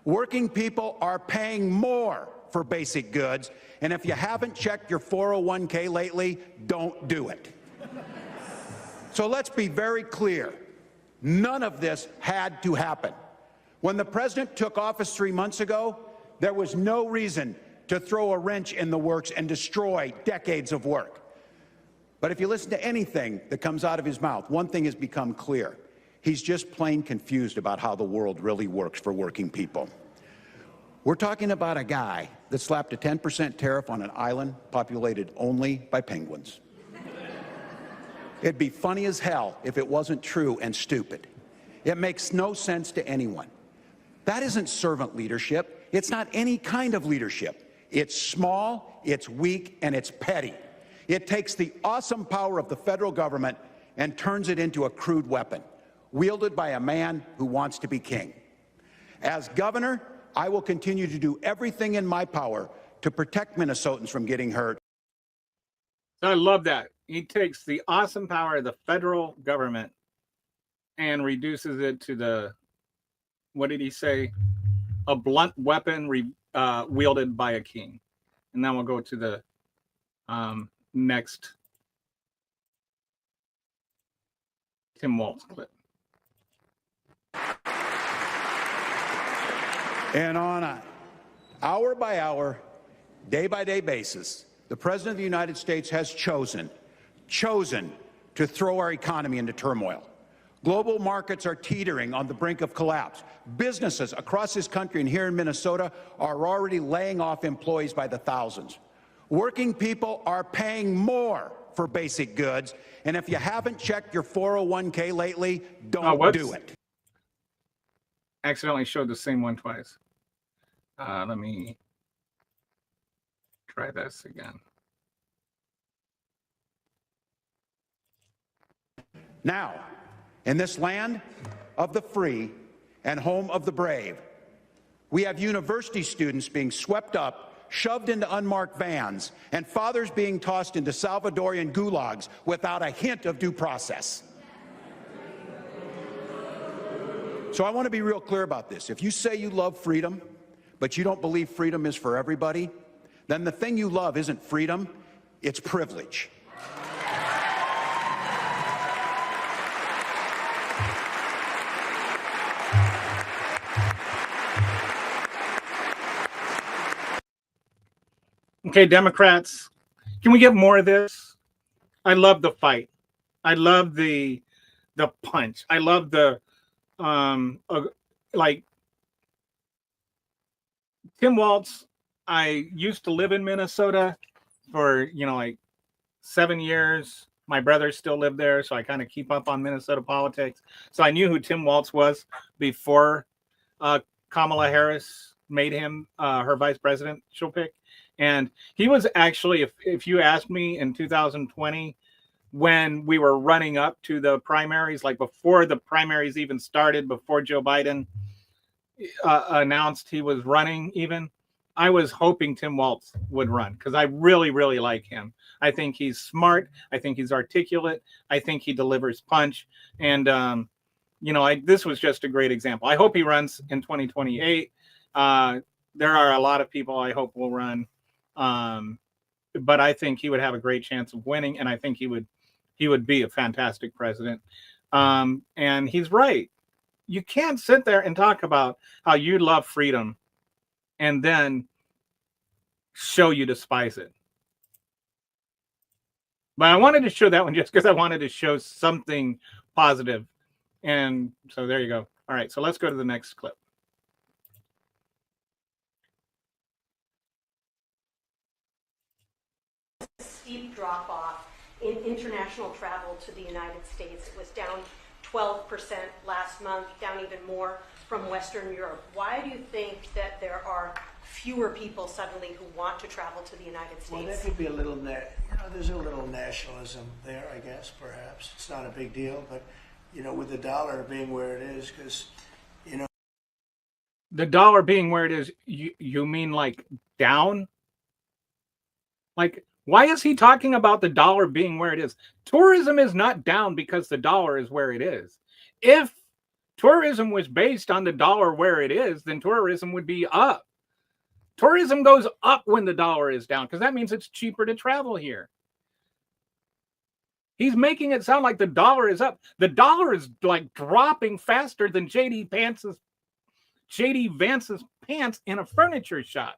Working people are paying more for basic goods, and if you haven't checked your 401k lately, don't do it. So let's be very clear. None of this had to happen. When the president took office 3 months ago, there was no reason to throw a wrench in the works and destroy decades of work. But if you listen to anything that comes out of his mouth, one thing has become clear. He's just plain confused about how the world really works for working people. We're talking about a guy that slapped a 10% tariff on an island populated only by penguins. It'd be funny as hell if it wasn't true and stupid. It makes no sense to anyone. That isn't servant leadership. It's not any kind of leadership. It's small, it's weak, and it's petty. It takes the awesome power of the federal government and turns it into a crude weapon, wielded by a man who wants to be king. As governor, I will continue to do everything in my power to protect Minnesotans from getting hurt. I love that. He takes the awesome power of the federal government and reduces it to the, what did he say? A blunt weapon wielded by a king. And then we'll go to the next Tim Walz clip. And on an hour-by-hour, day-by-day basis, the President of the United States has chosen to throw our economy into turmoil. Global markets are teetering on the brink of collapse. Businesses across this country and here in Minnesota are already laying off employees by the thousands. Working people are paying more for basic goods, and if you haven't checked your 401k lately, don't do it. Accidentally showed the same one twice. Let me try this again. Now, in this land of the free and home of the brave, we have university students being swept up, shoved into unmarked vans, and fathers being tossed into Salvadorian gulags without a hint of due process. So I want to be real clear about this. If you say you love freedom, but you don't believe freedom is for everybody, then the thing you love isn't freedom, it's privilege. Okay, Democrats, can we get more of this? I love the fight. I love the punch. I love the like Tim Walz. I used to live in Minnesota for like 7 years. My brothers still live there, so I kind of keep up on Minnesota politics. So I knew who Tim Walz was before Kamala Harris made him her vice presidential pick. And he was actually, if you asked me in 2020, when we were running up to the primaries, like before the primaries even started, before Joe Biden announced he was running even, I was hoping Tim Walz would run because I really, really like him. I think he's smart. I think he's articulate. I think he delivers punch. And, this was just a great example. I hope he runs in 2028. There are a lot of people I hope will run. But I think he would have a great chance of winning, and I think he would be a fantastic president. And he's right. You can't sit there and talk about how you love freedom and then show you despise it. But I wanted to show that one just because I wanted to show something positive. And so there you go. All right, so let's go to the next clip. Steep drop off in international travel to the United States. It was down 12% last month, down even more from Western Europe. Why do you think that there are fewer people suddenly who want to travel to the United States? Well, that could be a little, there's a little nationalism there, I guess, perhaps. It's not a big deal, but, with the dollar being where it is, because, The dollar being where it is, you mean like down? Like, why is he talking about the dollar being where it is? Tourism is not down because the dollar is where it is. If tourism was based on the dollar where it is, then tourism would be up. Tourism goes up when the dollar is down because that means it's cheaper to travel here. He's making it sound like the dollar is up. The dollar is like dropping faster than JD Vance's pants in a furniture shop.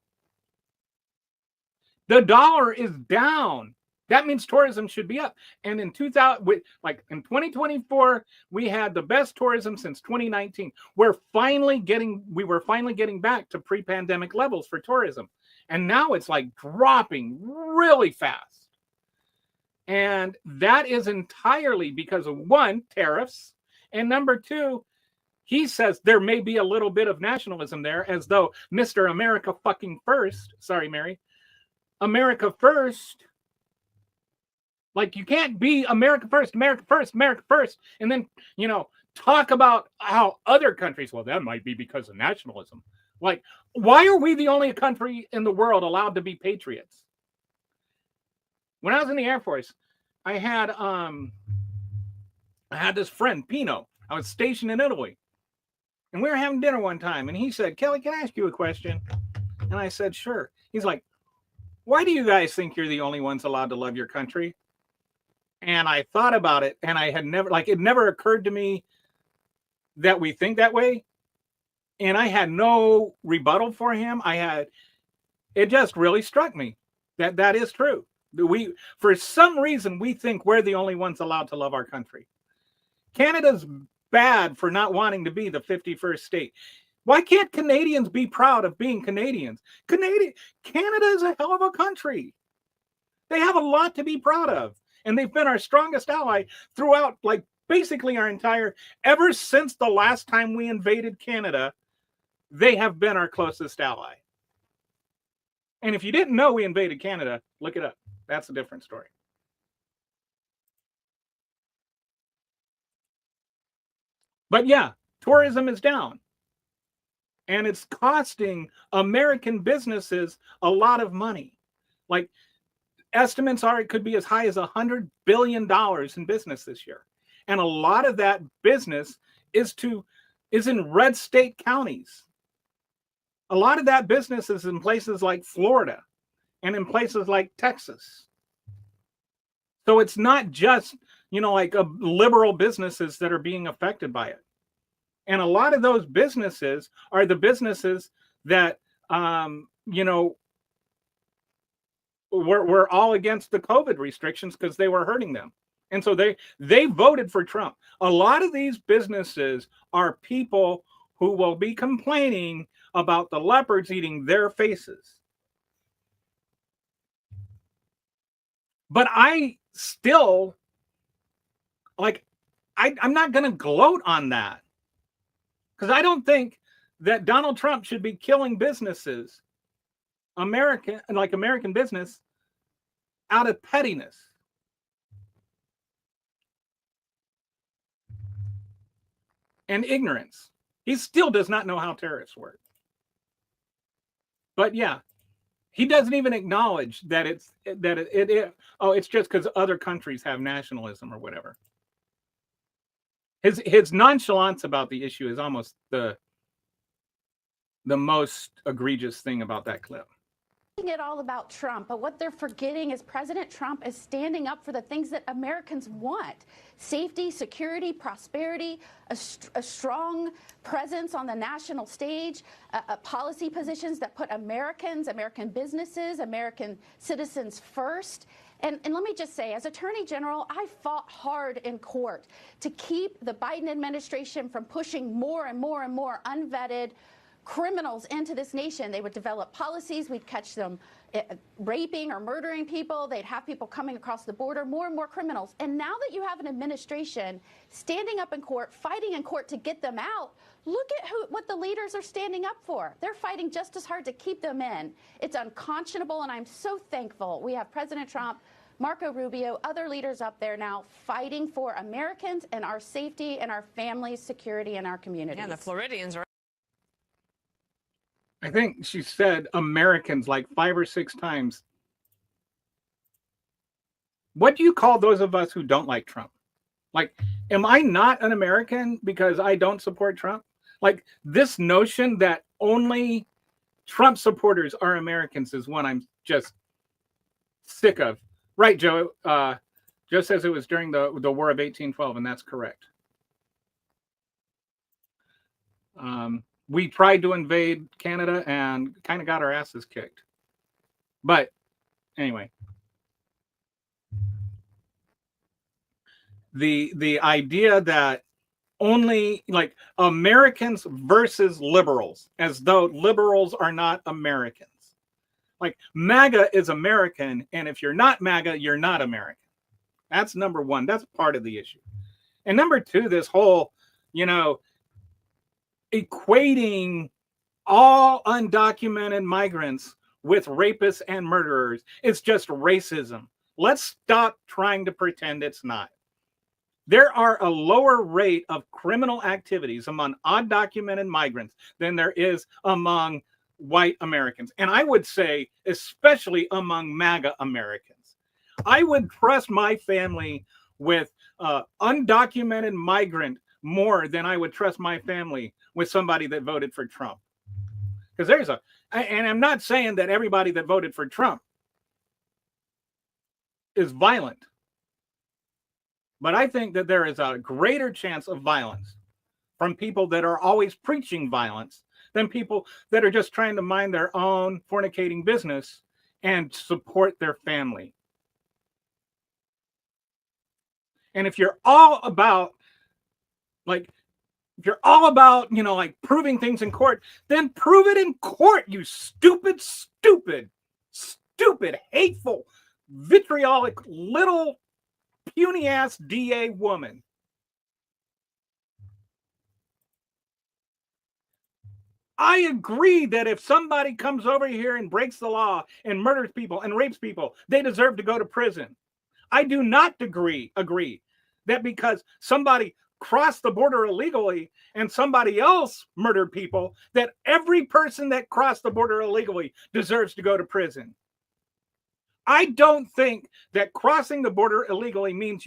The dollar is down. That means tourism should be up. And in 2024, we had the best tourism since 2019. We were finally getting back to pre-pandemic levels for tourism. And now it's like dropping really fast. And that is entirely because of, one, tariffs, and number two, he says there may be a little bit of nationalism there, as though Mr. America fucking first, sorry, Mary, America first, like you can't be America first, America first, America first, and then, talk about how other countries, well, that might be because of nationalism. Like, why are we the only country in the world allowed to be patriots? When I was in the Air Force, I had this friend, Pino. I was stationed in Italy. And we were having dinner one time, and he said, Kelly, can I ask you a question? And I said, sure. He's like, why do you guys think you're the only ones allowed to love your country? And I thought about it, and I had never, it never occurred to me that we think that way. And I had no rebuttal for him. It just really struck me that is true. For some reason, we think we're the only ones allowed to love our country. Canada's bad for not wanting to be the 51st state. Why can't Canadians be proud of being Canadians? Canada is a hell of a country. They have a lot to be proud of. And they've been our strongest ally throughout, basically ever since the last time we invaded Canada, they have been our closest ally. And if you didn't know we invaded Canada, look it up. That's a different story. But yeah, tourism is down. And it's costing American businesses a lot of money. Estimates are it could be as high as $100 billion in business this year. And a lot of that business is in red state counties. A lot of that business is in places like Florida and in places like Texas. So it's not just, liberal businesses that are being affected by it. And a lot of those businesses are the businesses that, were all against the COVID restrictions because they were hurting them. And so they voted for Trump. A lot of these businesses are people who will be complaining about the leopards eating their faces. But I still, I'm not going to gloat on that. Because I don't think that Donald Trump should be killing businesses, American business, out of pettiness. And ignorance. He still does not know how terrorists work. But yeah, he doesn't even acknowledge that it's just because other countries have nationalism or whatever. His nonchalance about the issue is almost the most egregious thing about that clip. It all about Trump, but what they're forgetting is President Trump is standing up for the things that Americans want: safety, security, prosperity, a strong presence on the national stage, policy positions that put Americans, American businesses, American citizens first. And let me just say, as Attorney General, I fought hard in court to keep the Biden administration from pushing more and more and more unvetted criminals into this nation. They would develop policies. We'd catch them raping or murdering people. They'd have people coming across the border, more and more criminals. And now that you have an administration standing up in court, fighting in court to get them out, look at what the leaders are standing up for. They're fighting just as hard to keep them in. It's unconscionable, and I'm so thankful we have President Trump, Marco Rubio, other leaders up there now fighting for Americans and our safety and our families' security and our communities. And the Floridians are. I think she said Americans 5 or 6 times. What do you call those of us who don't like Trump? Am I not an American because I don't support Trump? This notion that only Trump supporters are Americans is one I'm just sick of. Right, Joe? Just as it was during the War of 1812, and that's correct. We tried to invade Canada and kind of got our asses kicked. But anyway, the idea that only like Americans versus liberals, as though liberals are not Americans. Like MAGA is American, and if you're not MAGA, you're not American. That's number one. That's part of the issue. And number two, this whole, equating all undocumented migrants with rapists and murderers. It's just racism. Let's stop trying to pretend it's not. There are a lower rate of criminal activities among undocumented migrants than there is among white Americans. And I would say, especially among MAGA Americans. I would trust my family with undocumented migrant more than I would trust my family with somebody that voted for Trump. Because and I'm not saying that everybody that voted for Trump is violent. But I think that there is a greater chance of violence from people that are always preaching violence than people that are just trying to mind their own fornicating business and support their family. And if you're all about, proving things in court, then prove it in court, you stupid, hateful, vitriolic, little puny ass DA woman. I agree that if somebody comes over here and breaks the law and murders people and rapes people, they deserve to go to prison. I do not agree that because somebody crossed the border illegally and somebody else murdered people, that every person that crossed the border illegally deserves to go to prison. I don't think that crossing the border illegally means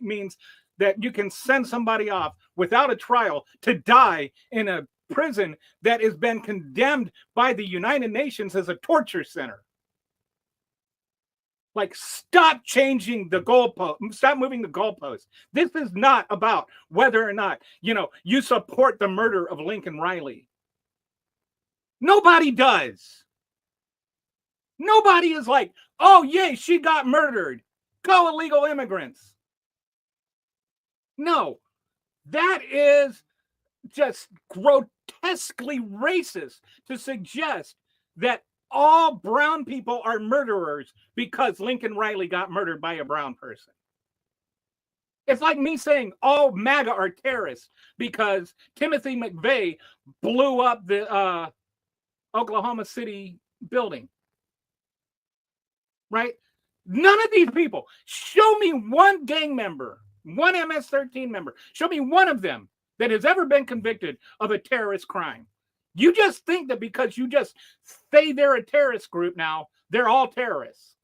means that you can send somebody off without a trial to die in a prison that has been condemned by the United Nations as a torture center. Stop changing the goalpost. Stop moving the goalposts. This is not about whether or not, you support the murder of Lincoln Riley. Nobody does. Nobody is like, oh, yay, she got murdered. Go illegal immigrants. No, that is just grotesquely racist to suggest that all brown people are murderers because Lincoln Riley got murdered by a brown person. It's like me saying all MAGA are terrorists because Timothy McVeigh blew up the Oklahoma City building. Right? None of these people. Show me one gang member, one MS-13 member. Show me one of them that has ever been convicted of a terrorist crime. You just think that because you just say they're a terrorist group now, they're all terrorists.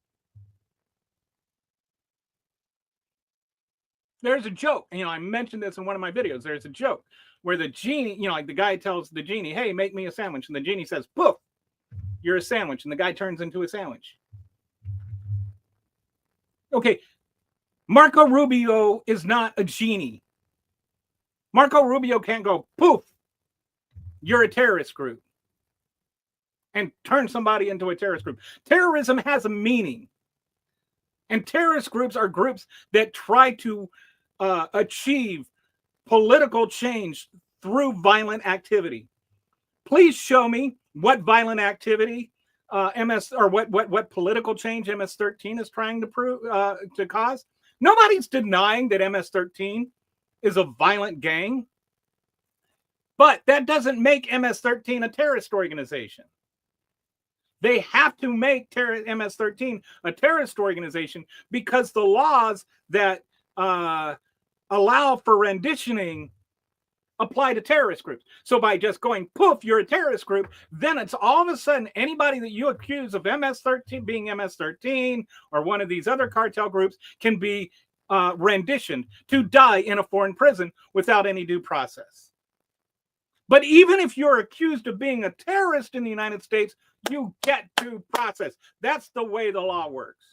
There's a joke, I mentioned this in one of my videos. There's a joke where the genie, the guy tells the genie, hey, make me a sandwich. And the genie says, poof, you're a sandwich. And the guy turns into a sandwich. Okay, Marco Rubio is not a genie. Marco Rubio can't go, poof, you're a terrorist group, and turn somebody into a terrorist group. Terrorism has a meaning. And terrorist groups are groups that try to achieve political change through violent activity. Please show me what violent activity what political change MS-13 is trying to cause. Nobody's denying that MS-13 is a violent gang, but that doesn't make MS-13 a terrorist organization. They have to make MS-13 a terrorist organization because the laws that allow for renditioning apply to terrorist groups. So by just going, poof, you're a terrorist group, then it's all of a sudden anybody that you accuse of MS-13 being MS-13 or one of these other cartel groups can be renditioned to die in a foreign prison without any due process. But even if you're accused of being a terrorist in the United States, you get due process. That's the way the law works.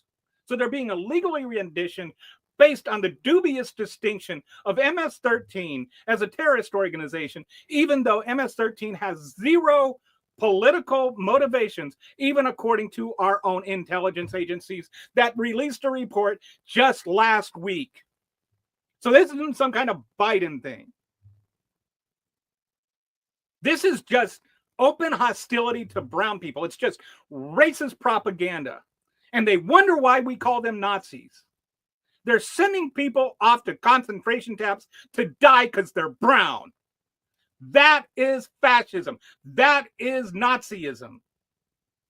So they're being illegally renditioned based on the dubious distinction of MS-13 as a terrorist organization, even though MS-13 has zero political motivations, even according to our own intelligence agencies that released a report just last week. So this isn't some kind of Biden thing. This is just open hostility to brown people. It's just racist propaganda. And they wonder why we call them Nazis. They're sending people off to concentration camps to die because they're brown. That is fascism. That is Nazism.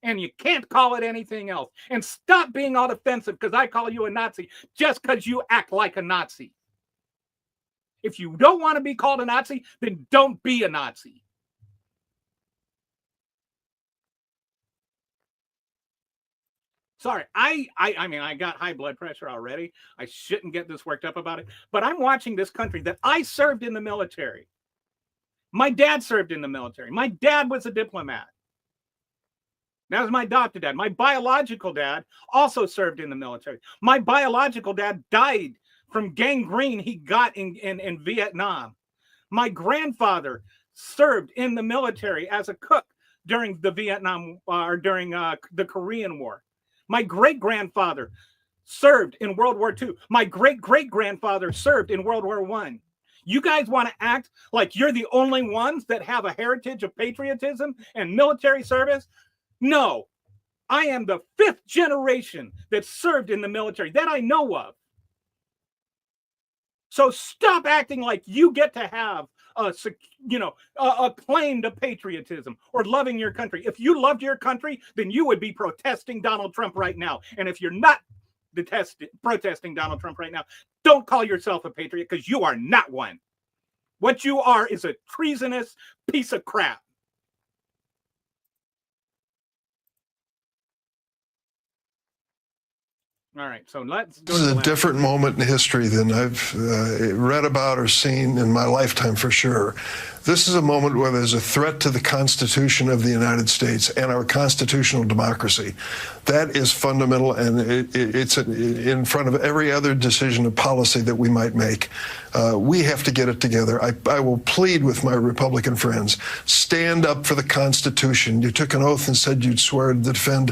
And you can't call it anything else. And stop being all defensive because I call you a Nazi just because you act like a Nazi. If you don't want to be called a Nazi, then don't be a Nazi. Sorry, I mean, I got high blood pressure already. I shouldn't get this worked up about it. But I'm watching this country that I served in the military. My dad served in the military. My dad was a diplomat. That was my adopted dad. My biological dad also served in the military. My biological dad died from gangrene he got in Vietnam. My grandfather served in the military as a cook during the Vietnam or during the Korean War. My great-grandfather served in World War II. My great-great-grandfather served in World War I. You guys want to act like you're the only ones that have a heritage of patriotism and military service? No. I am the 5th generation that served in the military that I know of. So stop acting like you get to have a claim to patriotism or loving your country. If you loved your country, then you would be protesting Donald Trump right now. And if you're not protesting Donald Trump right now, don't call yourself a patriot because you are not one. What you are is a treasonous piece of crap. All right, so let's go. This is a different moment in history than I've read about or seen in my lifetime for sure. This is a moment where there's a threat to the Constitution of the United States and our constitutional democracy. That is fundamental, and it's in front of every other decision of policy that we might make. We have to get it together. I will plead with my Republican friends, stand up for the Constitution. You took an oath and said you'd swear to defend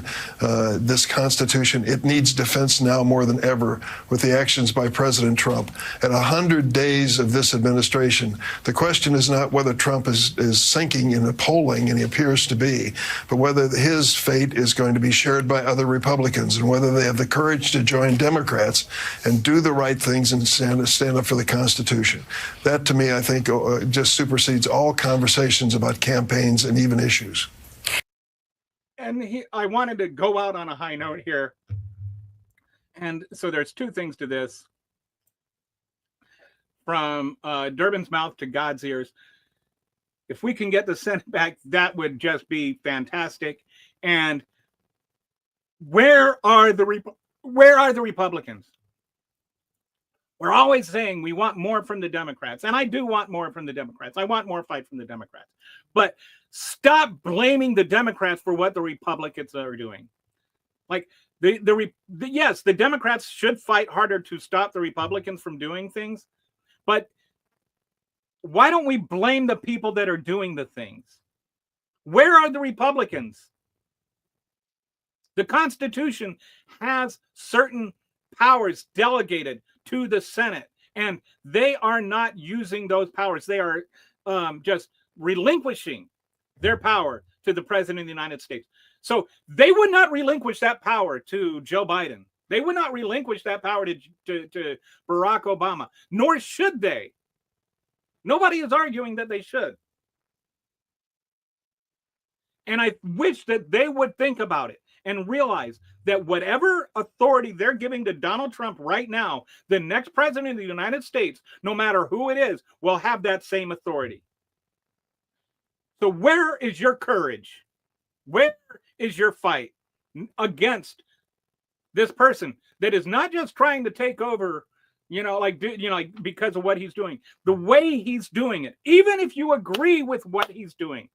this Constitution. It needs defense now more than ever with the actions by President Trump. At 100 days of this administration, the question is not whether Trump is sinking in the polling, and he appears to be, but whether his fate is going to be shared by other Republicans and whether they have the courage to join Democrats and do the right things and stand up for the Constitution. That, to me, I think just supersedes all conversations about campaigns and even issues. And I wanted to go out on a high note here. And so there's two things to this. From Durbin's mouth to God's ears. If we can get the Senate back, that would just be fantastic. And where are the Republicans? We're always saying we want more from the Democrats, and I do want more from the Democrats. I want more fight from the Democrats. But stop blaming the Democrats for what the Republicans are doing. Like yes, the Democrats should fight harder to stop the Republicans from doing things, but why don't we blame the people that are doing the things? Where are the Republicans? The Constitution has certain powers delegated to the Senate, and they are not using those powers. They are just relinquishing their power to the President of the United States. So they would not relinquish that power to Joe Biden. They would not relinquish that power to Barack Obama, nor should they. Nobody is arguing that they should. And I wish that they would think about it and realize that whatever authority they're giving to Donald Trump right now, the next president of the United States, no matter who it is, will have that same authority. So where is your courage? Where is your fight against this person that is not just trying to take over, because of what he's doing, the way he's doing it, even if you agree with what he's doing,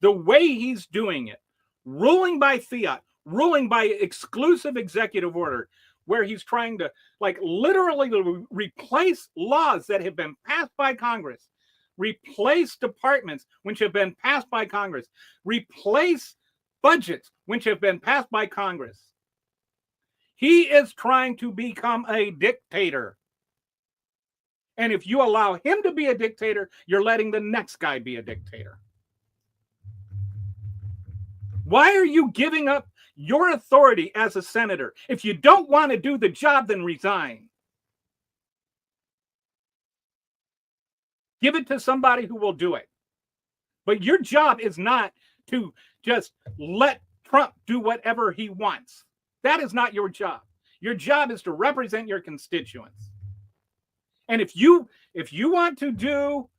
the way he's doing it, ruling by fiat, ruling by exclusive executive order, where he's trying to like literally replace laws that have been passed by Congress, replace departments which have been passed by Congress, replace budgets which have been passed by Congress. He is trying to become a dictator. And if you allow him to be a dictator, you're letting the next guy be a dictator. Why are you giving up your authority as a senator? If you don't want to do the job, then resign. Give it to somebody who will do it. But your job is not to just let Trump do whatever he wants. That is not your job. Your job is to represent your constituents. And if you want to do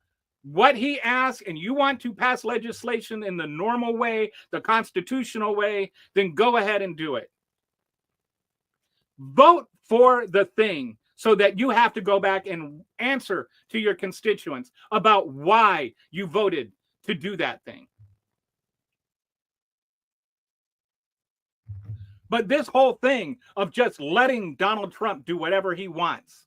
what he asks and you want to pass legislation in the normal way, the constitutional way, then go ahead and do it. Vote for the thing so that you have to go back and answer to your constituents about why you voted to do that thing. But this whole thing of just letting Donald Trump do whatever he wants,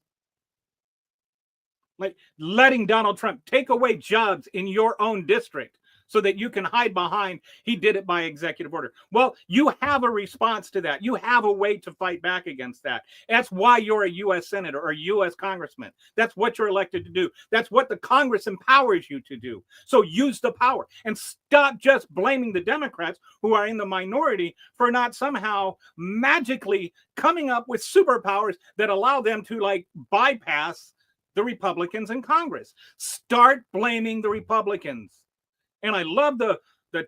like letting Donald Trump take away jobs in your own district so that you can hide behind, he did it by executive order. Well, you have a response to that. You have a way to fight back against that. That's why you're a U.S. Senator or a U.S. Congressman. That's what you're elected to do. That's what the Congress empowers you to do. So use the power and stop just blaming the Democrats who are in the minority for not somehow magically coming up with superpowers that allow them to like bypass the Republicans in Congress. Start blaming the Republicans. And I love the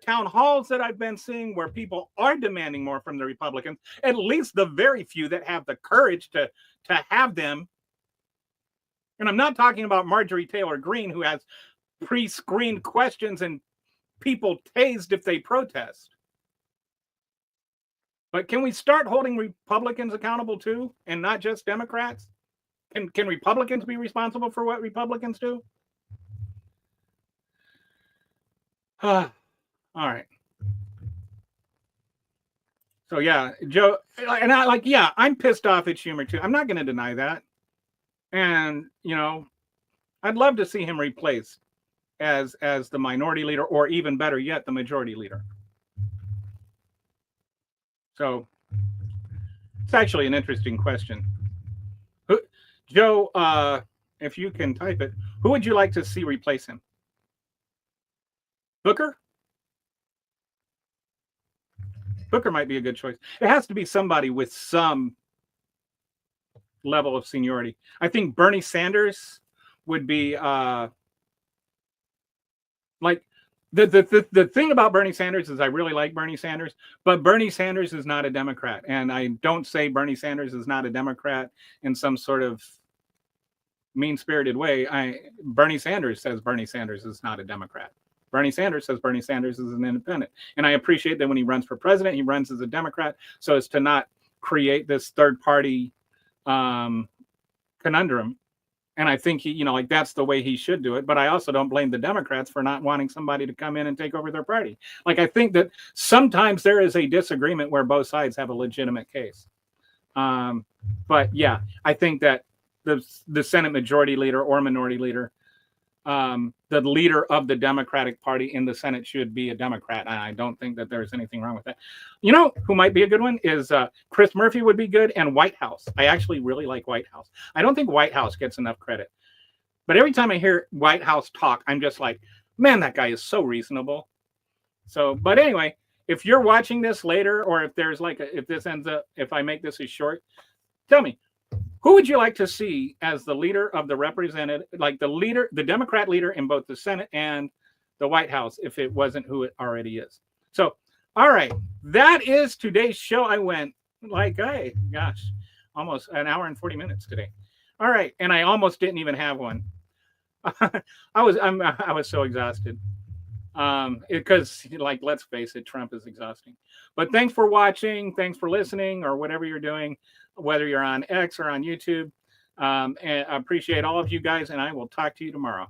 town halls that I've been seeing where people are demanding more from the Republicans, at least the very few that have the courage to have them. And I'm not talking about Marjorie Taylor Greene, who has pre-screened questions and people tased if they protest. But can we start holding Republicans accountable too, and not just Democrats? Can Republicans be responsible for what Republicans do? All right. So yeah, Joe, and I'm pissed off at Schumer too. I'm not going to deny that. And, I'd love to see him replaced as the minority leader, or even better yet, the majority leader. So it's actually an interesting question. Joe, if you can type it, who would you like to see replace him? Booker? Booker might be a good choice. It has to be somebody with some level of seniority. I think Bernie Sanders would be the thing about Bernie Sanders is I really like Bernie Sanders, but Bernie Sanders is not a Democrat. And I don't say Bernie Sanders is not a Democrat in some sort of mean-spirited way. Bernie Sanders says Bernie Sanders is not a Democrat. Bernie Sanders says Bernie Sanders is an independent. And I appreciate that when he runs for president, he runs as a Democrat so as to not create this third-party conundrum. And I think he, that's the way he should do it. But I also don't blame the Democrats for not wanting somebody to come in and take over their party. I think that sometimes there is a disagreement where both sides have a legitimate case. But yeah, I think that the Senate majority leader or minority leader, the leader of the Democratic Party in the Senate should be a Democrat. And I don't think that there's anything wrong with that. Who might be a good one is Chris Murphy would be good, and White House. I actually really like White House. I don't think White House gets enough credit. But every time I hear White House talk, I'm just like, man, that guy is so reasonable. So, but anyway, if you're watching this later, or if there's if I make this as short, tell me, who would you like to see as the leader of the representative, the Democrat leader in both the Senate and the White House, if it wasn't who it already is? So, all right, that is today's show. I went almost an hour and 40 minutes today. All right, and I almost didn't even have one. I was so exhausted. Because let's face it, Trump is exhausting. But thanks for watching. Thanks for listening, or whatever you're doing, whether you're on X or on YouTube. And I appreciate all of you guys, and I will talk to you tomorrow.